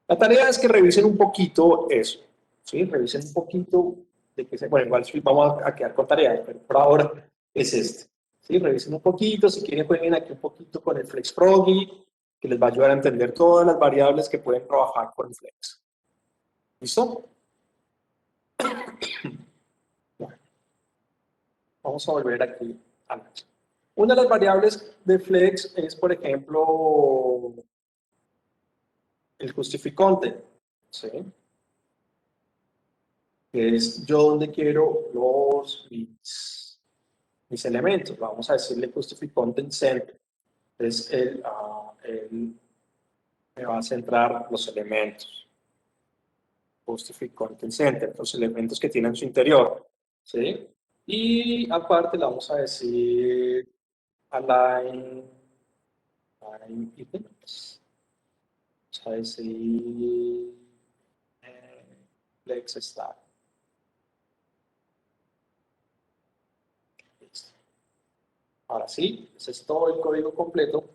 La tarea es que revisen un poquito eso. ¿Sí? Revisen un poquito de que se... Bueno, igual vamos a quedar con tareas, pero por ahora es este. ¿Sí? Revisen un poquito, si quieren jueguen aquí un poquito con el Flex Froggy, que les va a ayudar a entender todas las variables que pueden trabajar con el Flex. ¿Listo? Bueno, vamos a volver aquí a la... Una de las variables de Flex es, por ejemplo, el justificante, ¿sí? Que es yo donde quiero mis elementos. Vamos a decirle justificante en center. Entonces, él me va a centrar los elementos. Justificante en center, los elementos que tiene en su interior, ¿sí? Y aparte le vamos a decir align events. Vamos a decir flex start. Listo. Ahora sí, ese es todo el código completo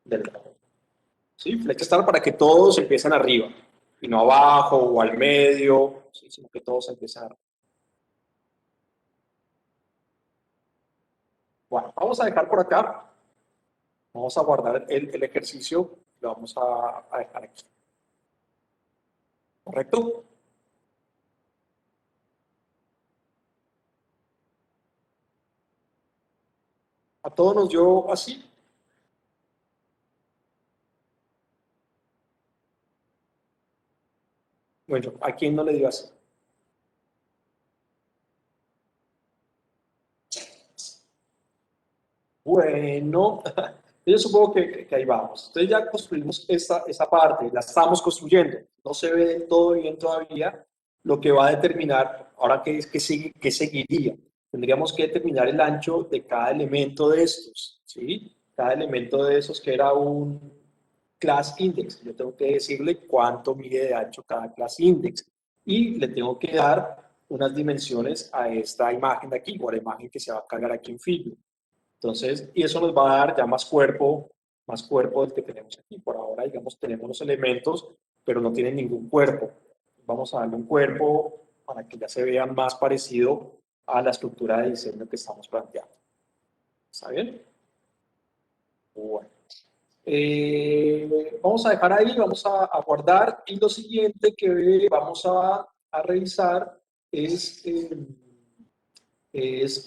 del código. ¿Sí? Flex start para que todos empiecen arriba y no abajo o al medio, ¿sí? Sino que todos empiecen arriba. Bueno, vamos a dejar por acá. Vamos a guardar el ejercicio. Lo vamos a dejar aquí. ¿Correcto? A todos nos dio así. Bueno, ¿a quién no le dio así? Bueno, yo supongo que ahí vamos. Entonces ya construimos esa parte, la estamos construyendo. No se ve del todo bien todavía lo que va a determinar, ahora que seguiría. Tendríamos que determinar el ancho de cada elemento de estos, ¿sí? Cada elemento de esos que era un class index. Yo tengo que decirle cuánto mide de ancho cada class index. Y le tengo que dar unas dimensiones a esta imagen de aquí, o a la imagen que se va a cargar aquí en figure. Entonces, y eso nos va a dar ya más cuerpo del que tenemos aquí. Por ahora, digamos, tenemos los elementos, pero no tienen ningún cuerpo. Vamos a darle un cuerpo para que ya se vea más parecido a la estructura de diseño que estamos planteando. ¿Está bien? Bueno. Vamos a dejar ahí, vamos a guardar, y lo siguiente que vamos a revisar es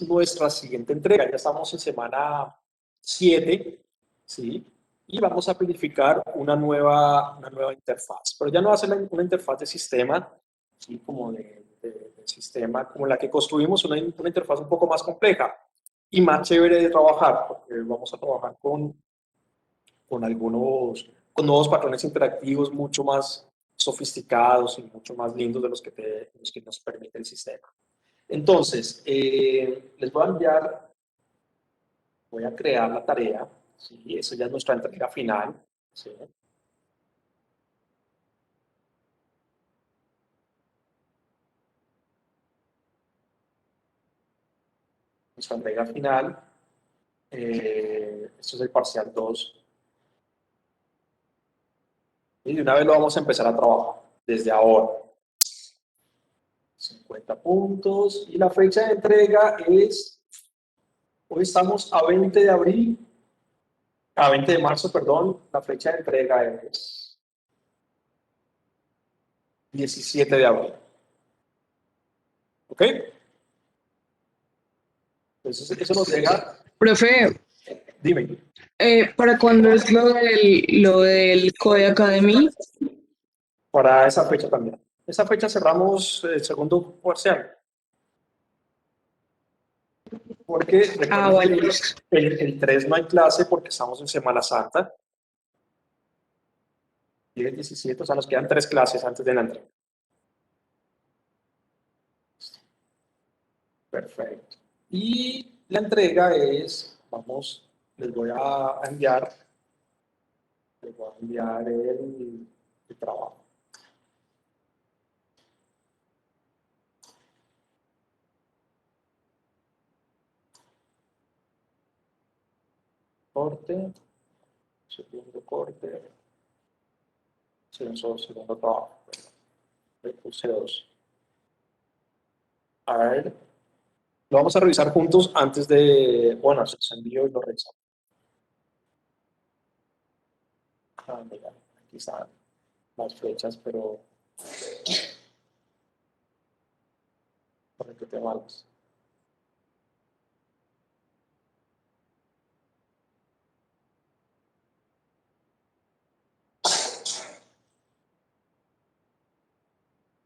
nuestra siguiente entrega. Ya estamos en semana 7, ¿sí? Y vamos a verificar una nueva interfaz. Pero ya no va a ser una interfaz de sistema, ¿sí? Como de sistema, como la que construimos, una interfaz un poco más compleja y más chévere de trabajar, porque vamos a trabajar con nuevos patrones interactivos mucho más sofisticados y mucho más lindos de los que nos permite el sistema. Entonces, les voy a enviar, voy a crear la tarea, ¿sí? Eso ya es nuestra entrega final, ¿sí? Nuestra entrega final, esto es el parcial 2, y de una vez lo vamos a empezar a trabajar, desde ahora. 50 puntos, y la fecha de entrega es, hoy estamos a 20 de abril, a 20 de marzo, perdón, la fecha de entrega es 17 de abril. ¿Ok? Entonces, eso nos llega, Profe, dime, ¿para cuándo es lo del Code Academy? para esa fecha también. Esa fecha cerramos el segundo parcial. Porque Ah, recuerden vale, que listo. el 3 no hay clase porque estamos en Semana Santa. Y el 17, o sea, nos quedan 3 clases antes de la entrega. Perfecto. Y la entrega es, vamos, les voy a enviar el trabajo. Corte, segundo corte, segundo trabajo. Le puse 2. A ver, lo vamos a revisar juntos antes de, bueno, se los envío y lo revisamos. Ah, mira, aquí están las fechas, pero por qué te malas.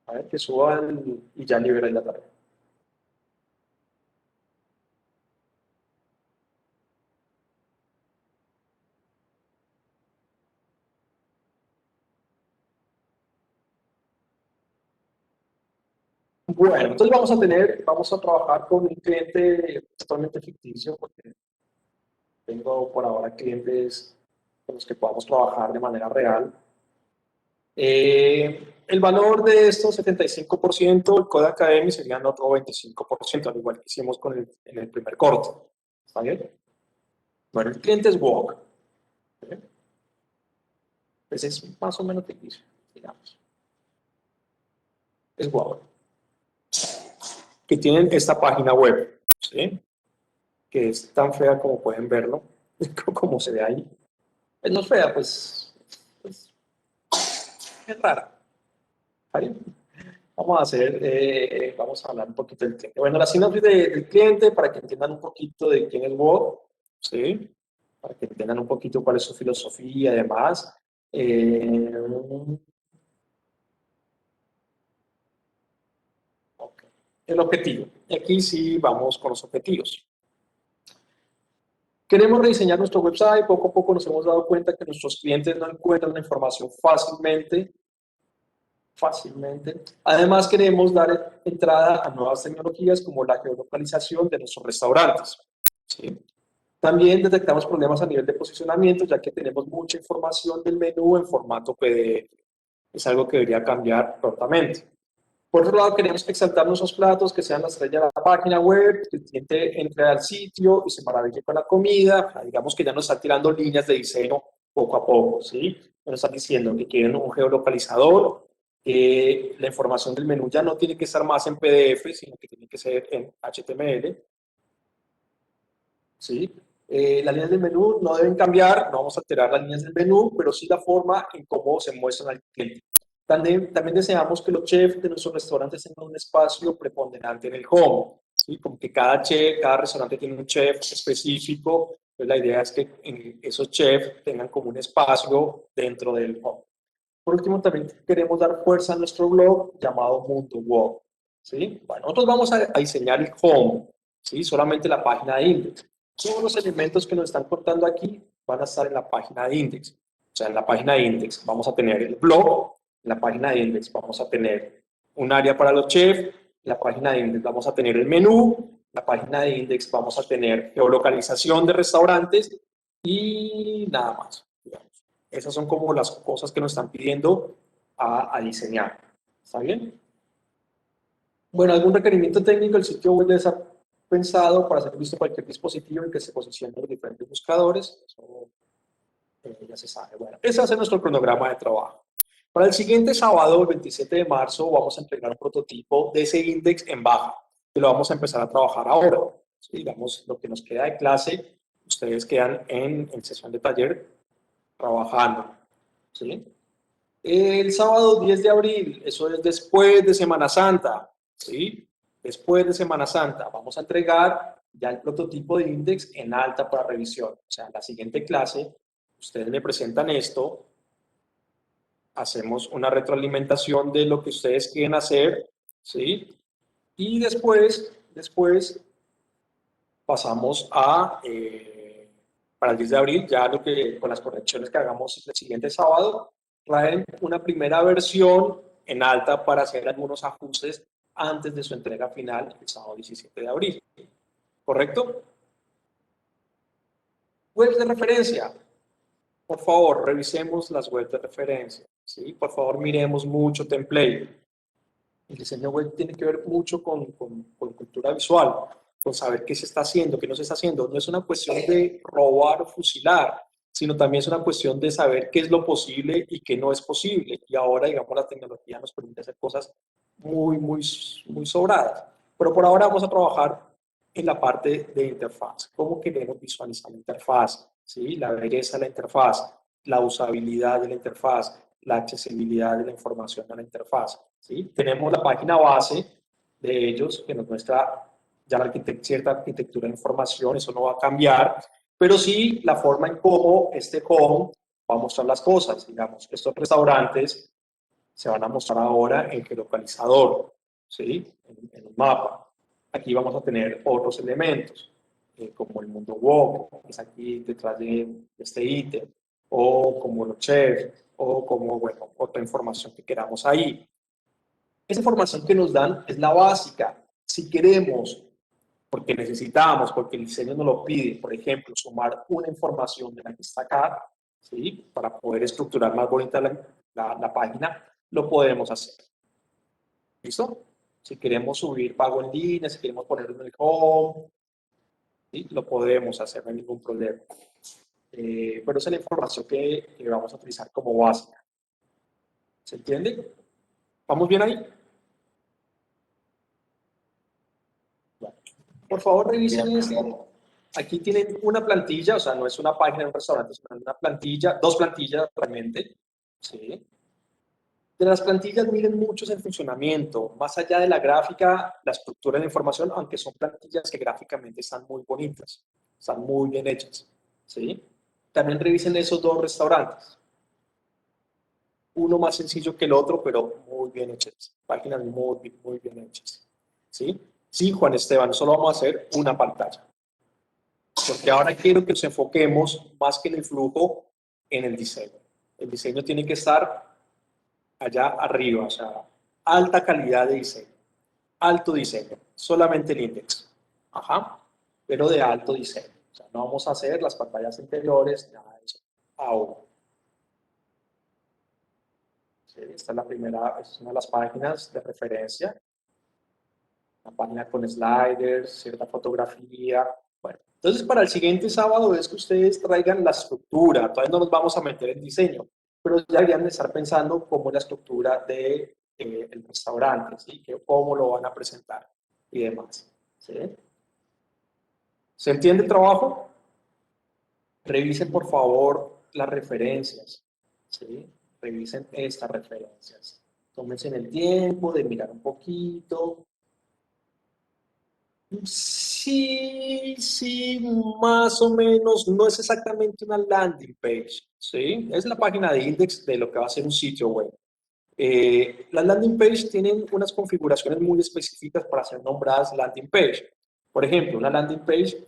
A ver, que suban y ya liberé la tarea. Bueno, entonces vamos a trabajar con un cliente totalmente ficticio, porque tengo por ahora clientes con los que podamos trabajar de manera real. El valor de estos 75%, el Code Academy serían otro 25%, al igual que hicimos en el primer corte. ¿Está bien? Bueno, el cliente es Wok. Pues es más o menos ficticio, digamos. Es Wok. Que tienen esta página web, ¿sí? Que es tan fea como pueden verlo, como se ve ahí. Pues no es fea, pues es rara. ¿Vale? Vamos a hablar un poquito del cliente. Bueno, la sinopsis del cliente, para que entiendan un poquito de quién es Wok, ¿sí? Para que entiendan un poquito cuál es su filosofía y demás. Okay. El objetivo. Aquí sí vamos con los objetivos. Queremos rediseñar nuestro website. Poco a poco nos hemos dado cuenta que nuestros clientes no encuentran la información fácilmente. Además, queremos dar entrada a nuevas tecnologías como la geolocalización de nuestros restaurantes, ¿sí? También detectamos problemas a nivel de posicionamiento, ya que tenemos mucha información del menú en formato PDF. Es algo que debería cambiar prontamente. Por otro lado, queremos exaltar nuestros platos, que sean la estrella de la página web, que el cliente entre al sitio y se maraville con la comida. Digamos que ya nos están tirando líneas de diseño poco a poco, ¿sí? Nos están diciendo que quieren un geolocalizador, que la información del menú ya no tiene que estar más en PDF, sino que tiene que ser en HTML, ¿sí? Las líneas del menú no deben cambiar, no vamos a alterar las líneas del menú, pero sí la forma en cómo se muestran al cliente. También deseamos que los chefs de nuestros restaurantes tengan un espacio preponderante en el home, ¿sí? Como que cada chef, cada restaurante tiene un chef específico, pues la idea es que esos chefs tengan como un espacio dentro del home. Por último, también queremos dar fuerza a nuestro blog llamado Mundo Web, ¿sí? Bueno, nosotros vamos a diseñar el home, ¿sí? Solamente la página de Index. Todos los elementos que nos están contando aquí van a estar en la página de Index. O sea, en la página de Index vamos a tener el blog, en la página de Index vamos a tener un área para los chefs, en la página de Index vamos a tener el menú, en la página de Index vamos a tener geolocalización de restaurantes y nada más, digamos. Esas son como las cosas que nos están pidiendo a diseñar. ¿Está bien? Bueno, algún requerimiento técnico, el sitio web debe estar pensado para ser visto en cualquier dispositivo en que se posicionen los diferentes buscadores. Eso ya se sabe. Bueno, ese va a ser nuestro cronograma de trabajo. Para el siguiente sábado, el 27 de marzo, vamos a entregar un prototipo de ese index en baja, que lo vamos a empezar a trabajar ahora. ¿Sí? Digamos, lo que nos queda de clase, ustedes quedan en sesión de taller trabajando. ¿Sí? El sábado 10 de abril, eso es después de Semana Santa, ¿sí? Después de Semana Santa, vamos a entregar ya el prototipo de Index en alta para revisión. O sea, en la siguiente clase, ustedes me presentan esto, hacemos una retroalimentación de lo que ustedes quieren hacer, ¿sí? Y después pasamos a, para el 10 de abril, ya lo que, con las correcciones que hagamos el siguiente sábado, traen una primera versión en alta para hacer algunos ajustes antes de su entrega final el sábado 17 de abril. ¿Correcto? Webs de referencia. Por favor, revisemos las webs de referencia. ¿Sí? Por favor, miremos mucho template. El diseño web tiene que ver mucho con cultura visual, con saber qué se está haciendo, qué no se está haciendo. No es una cuestión de robar o fusilar, sino también es una cuestión de saber qué es lo posible y qué no es posible. Y ahora, digamos, la tecnología nos permite hacer cosas muy sobradas. Pero por ahora vamos a trabajar en la parte de interfaz. ¿Cómo queremos visualizar la interfaz? ¿Sí? La belleza de la interfaz, la usabilidad de la interfaz, la accesibilidad de la información de la interfaz. ¿Sí? Tenemos la página base de ellos que nos muestra ya cierta arquitectura de información, eso no va a cambiar, pero sí la forma en cómo este home va a mostrar las cosas. Digamos, estos restaurantes se van a mostrar ahora en geolocalizador, ¿sí? En un mapa. Aquí vamos a tener otros elementos, como el mundo walk, que es aquí detrás de este ítem, o como los chefs, o como, bueno, otra información que queramos ahí. Esa información que nos dan es la básica. Si queremos, porque necesitamos, porque el diseño nos lo pide, por ejemplo, sumar una información de la que está acá, ¿sí? Para poder estructurar más bonita la página, lo podemos hacer. ¿Listo? Si queremos subir pago en línea, si queremos ponerlo en el home, ¿sí? Lo podemos hacer, no hay ningún problema. Pero esa es la información que vamos a utilizar como básica. ¿Se entiende? ¿Vamos bien ahí? Bueno, por favor, revisen esto. Aquí tienen una plantilla, o sea, no es una página de un restaurante, sino una plantilla, dos plantillas realmente. ¿Sí? De las plantillas miren mucho el funcionamiento, más allá de la gráfica, la estructura de la información, aunque son plantillas que gráficamente están muy bonitas, están muy bien hechas. ¿Sí? También revisen esos dos restaurantes. Uno más sencillo que el otro, pero muy bien hechas. Páginas muy bien hechas. ¿Sí? Sí, Juan Esteban, solo vamos a hacer una pantalla. Porque ahora quiero que nos enfoquemos más que en el flujo, en el diseño. El diseño tiene que estar allá arriba, o sea, alta calidad de diseño, alto diseño, solamente el index, ajá, pero de alto diseño. O sea, no vamos a hacer las pantallas anteriores, nada de eso, aún. Sí, esta es la primera, es una de las páginas de referencia, una página con sliders, cierta fotografía. Bueno, entonces para el siguiente sábado es que ustedes traigan la estructura, todavía no nos vamos a meter en diseño, pero ya deberían de estar pensando cómo es la estructura de, el restaurante, ¿sí? Cómo lo van a presentar y demás. ¿Sí? ¿Se entiende el trabajo? Revisen por favor las referencias, ¿sí? Revisen estas referencias. Tómense el tiempo de mirar un poquito. Sí, sí, más o menos. No es exactamente una landing page, ¿sí? Es la página de index de lo que va a ser un sitio web. Las landing page tienen unas configuraciones muy específicas para ser nombradas landing page. Por ejemplo, una landing page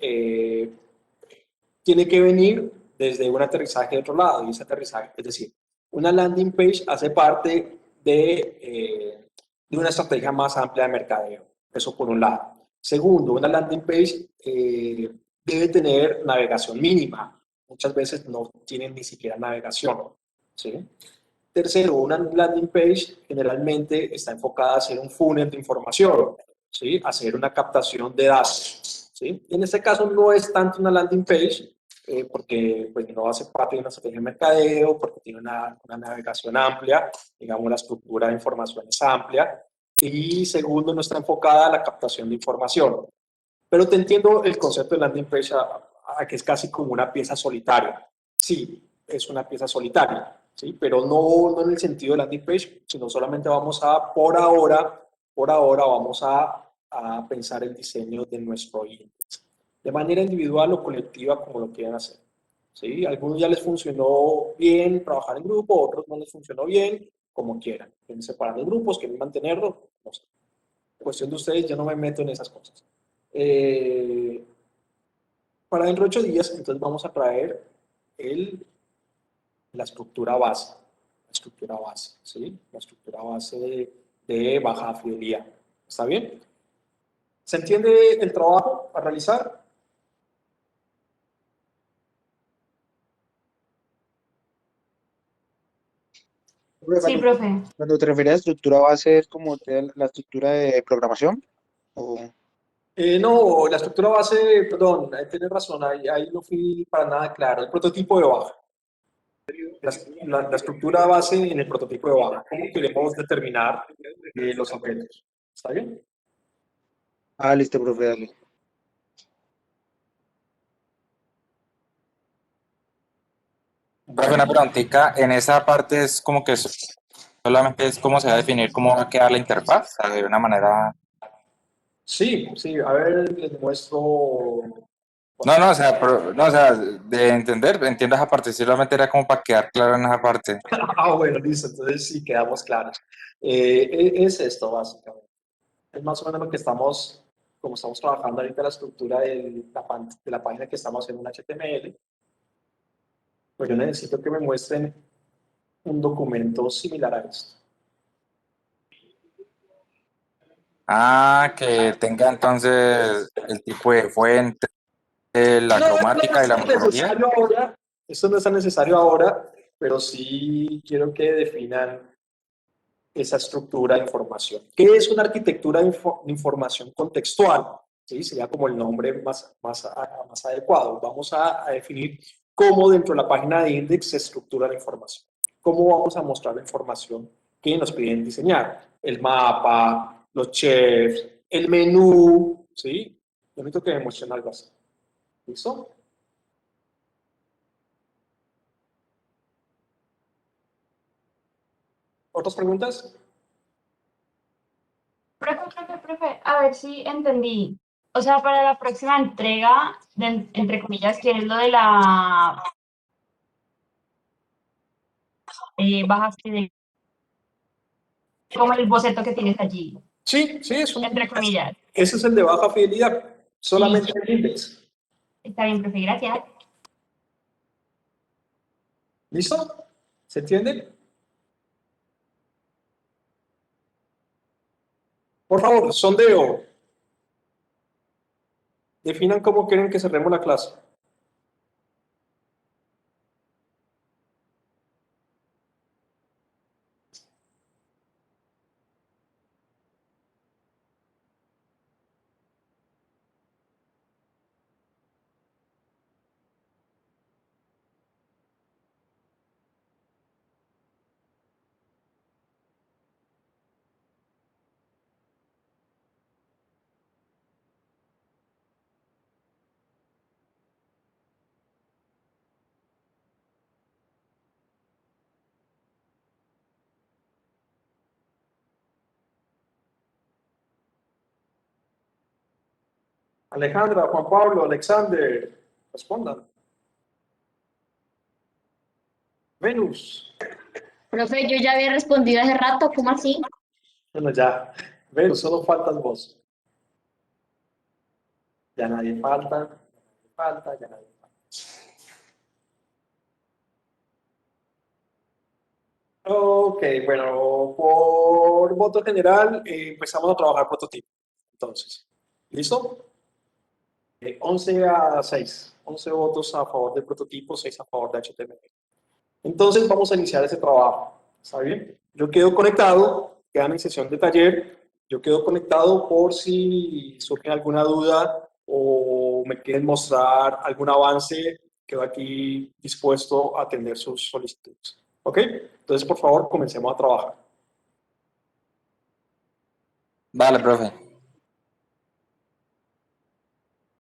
tiene que venir desde un aterrizaje de otro lado, y ese aterrizaje, es decir, una landing page hace parte de una estrategia más amplia de mercadeo. Eso por un lado. Segundo, una landing page debe tener navegación mínima. Muchas veces no tienen ni siquiera navegación. ¿Sí? Tercero, una landing page generalmente está enfocada a hacer un funnel de información, ¿sí? Hacer una captación de datos. ¿Sí? En este caso no es tanto una landing page, porque pues, no hace parte de una estrategia de mercadeo, porque tiene una navegación amplia, digamos la estructura de información es amplia, y segundo, no está enfocada a la captación de información. Pero te entiendo el concepto de landing page a que es casi como una pieza solitaria. Sí, es una pieza solitaria, ¿sí? Pero no en el sentido de landing page, sino solamente vamos a, por ahora vamos a pensar el diseño de nuestro índice. De manera individual o colectiva, como lo quieran hacer. ¿Sí? Algunos ya les funcionó bien trabajar en grupo, otros no les funcionó bien, como quieran. Quieren separar los grupos, quieren mantenerlo, no sé. Cuestión de ustedes, yo no me meto en esas cosas. Para dentro de 8 días, entonces vamos a traer la estructura base. La estructura base, ¿sí? La estructura base de baja fidelidad. ¿Está bien? ¿Se entiende el trabajo a realizar? Sí, profe. Cuando te refieres a estructura, ¿va a ser como la estructura de programación? O... No, la estructura base, perdón, tienes razón, ahí no fui para nada claro. El prototipo de baja. La estructura base en el prototipo de baja. ¿Cómo queremos determinar los objetos? ¿Está bien? Ah, listo, profe, dale. Profe, una preguntita, en esa parte es como que solamente es cómo se va a definir cómo va a quedar la interfaz, o sea, de una manera... Sí, sí, a ver, les muestro. No, no, o sea, no, o sea, de entender, entiendo esa parte, solamente era como para quedar claro en esa parte. Ah, bueno, listo, entonces sí quedamos claros. Es esto, básicamente. Es más o menos lo que estamos, como estamos trabajando ahorita la estructura de la página que estamos en un HTML, pues yo necesito que me muestren un documento similar a esto. Ah, que tenga entonces el tipo de fuente, la No, cromática y la no es morfología. necesario ahora, esto no es tan necesario ahora, pero sí quiero que definan esa estructura de información. ¿Qué es una arquitectura de información contextual? ¿Sí? Sería como el nombre más adecuado. Vamos a definir cómo dentro de la página de Index se estructura la información. ¿Cómo vamos a mostrar la información que nos piden diseñar? El mapa, los chefs, el menú, ¿sí? Yo necesito que me muestren algo así. ¿Listo? ¿Otras preguntas? Profe, a ver si entendí. O sea, para la próxima entrega, entre comillas, que es lo de la baja fidelidad, como el boceto que tienes allí, Sí, sí, entre comillas. ese es el de baja fidelidad, solamente Listo. el Index. Está bien, profe, gracias. ¿Listo? ¿Se entiende? Por favor, sondeo. Definan cómo quieren que cerremos la clase. Alejandra, Juan Pablo, Alexander, respondan. Venus. Profe, yo ya había respondido hace rato, ¿cómo así? Bueno, ya. Venus, solo faltas vos. Ya nadie falta, ya nadie falta. Ok, bueno, por voto general empezamos a trabajar prototipo. Entonces, ¿listo? 11 a 6. 11 votos a favor del prototipo, 6 a favor de HTML. Entonces vamos a iniciar ese trabajo. ¿Está bien? Yo quedo conectado, quedan en sesión de taller. Yo quedo conectado por si surge alguna duda o me quieren mostrar algún avance. Quedo aquí dispuesto a atender sus solicitudes. ¿Ok? Entonces, por favor, comencemos a trabajar. Vale, profe.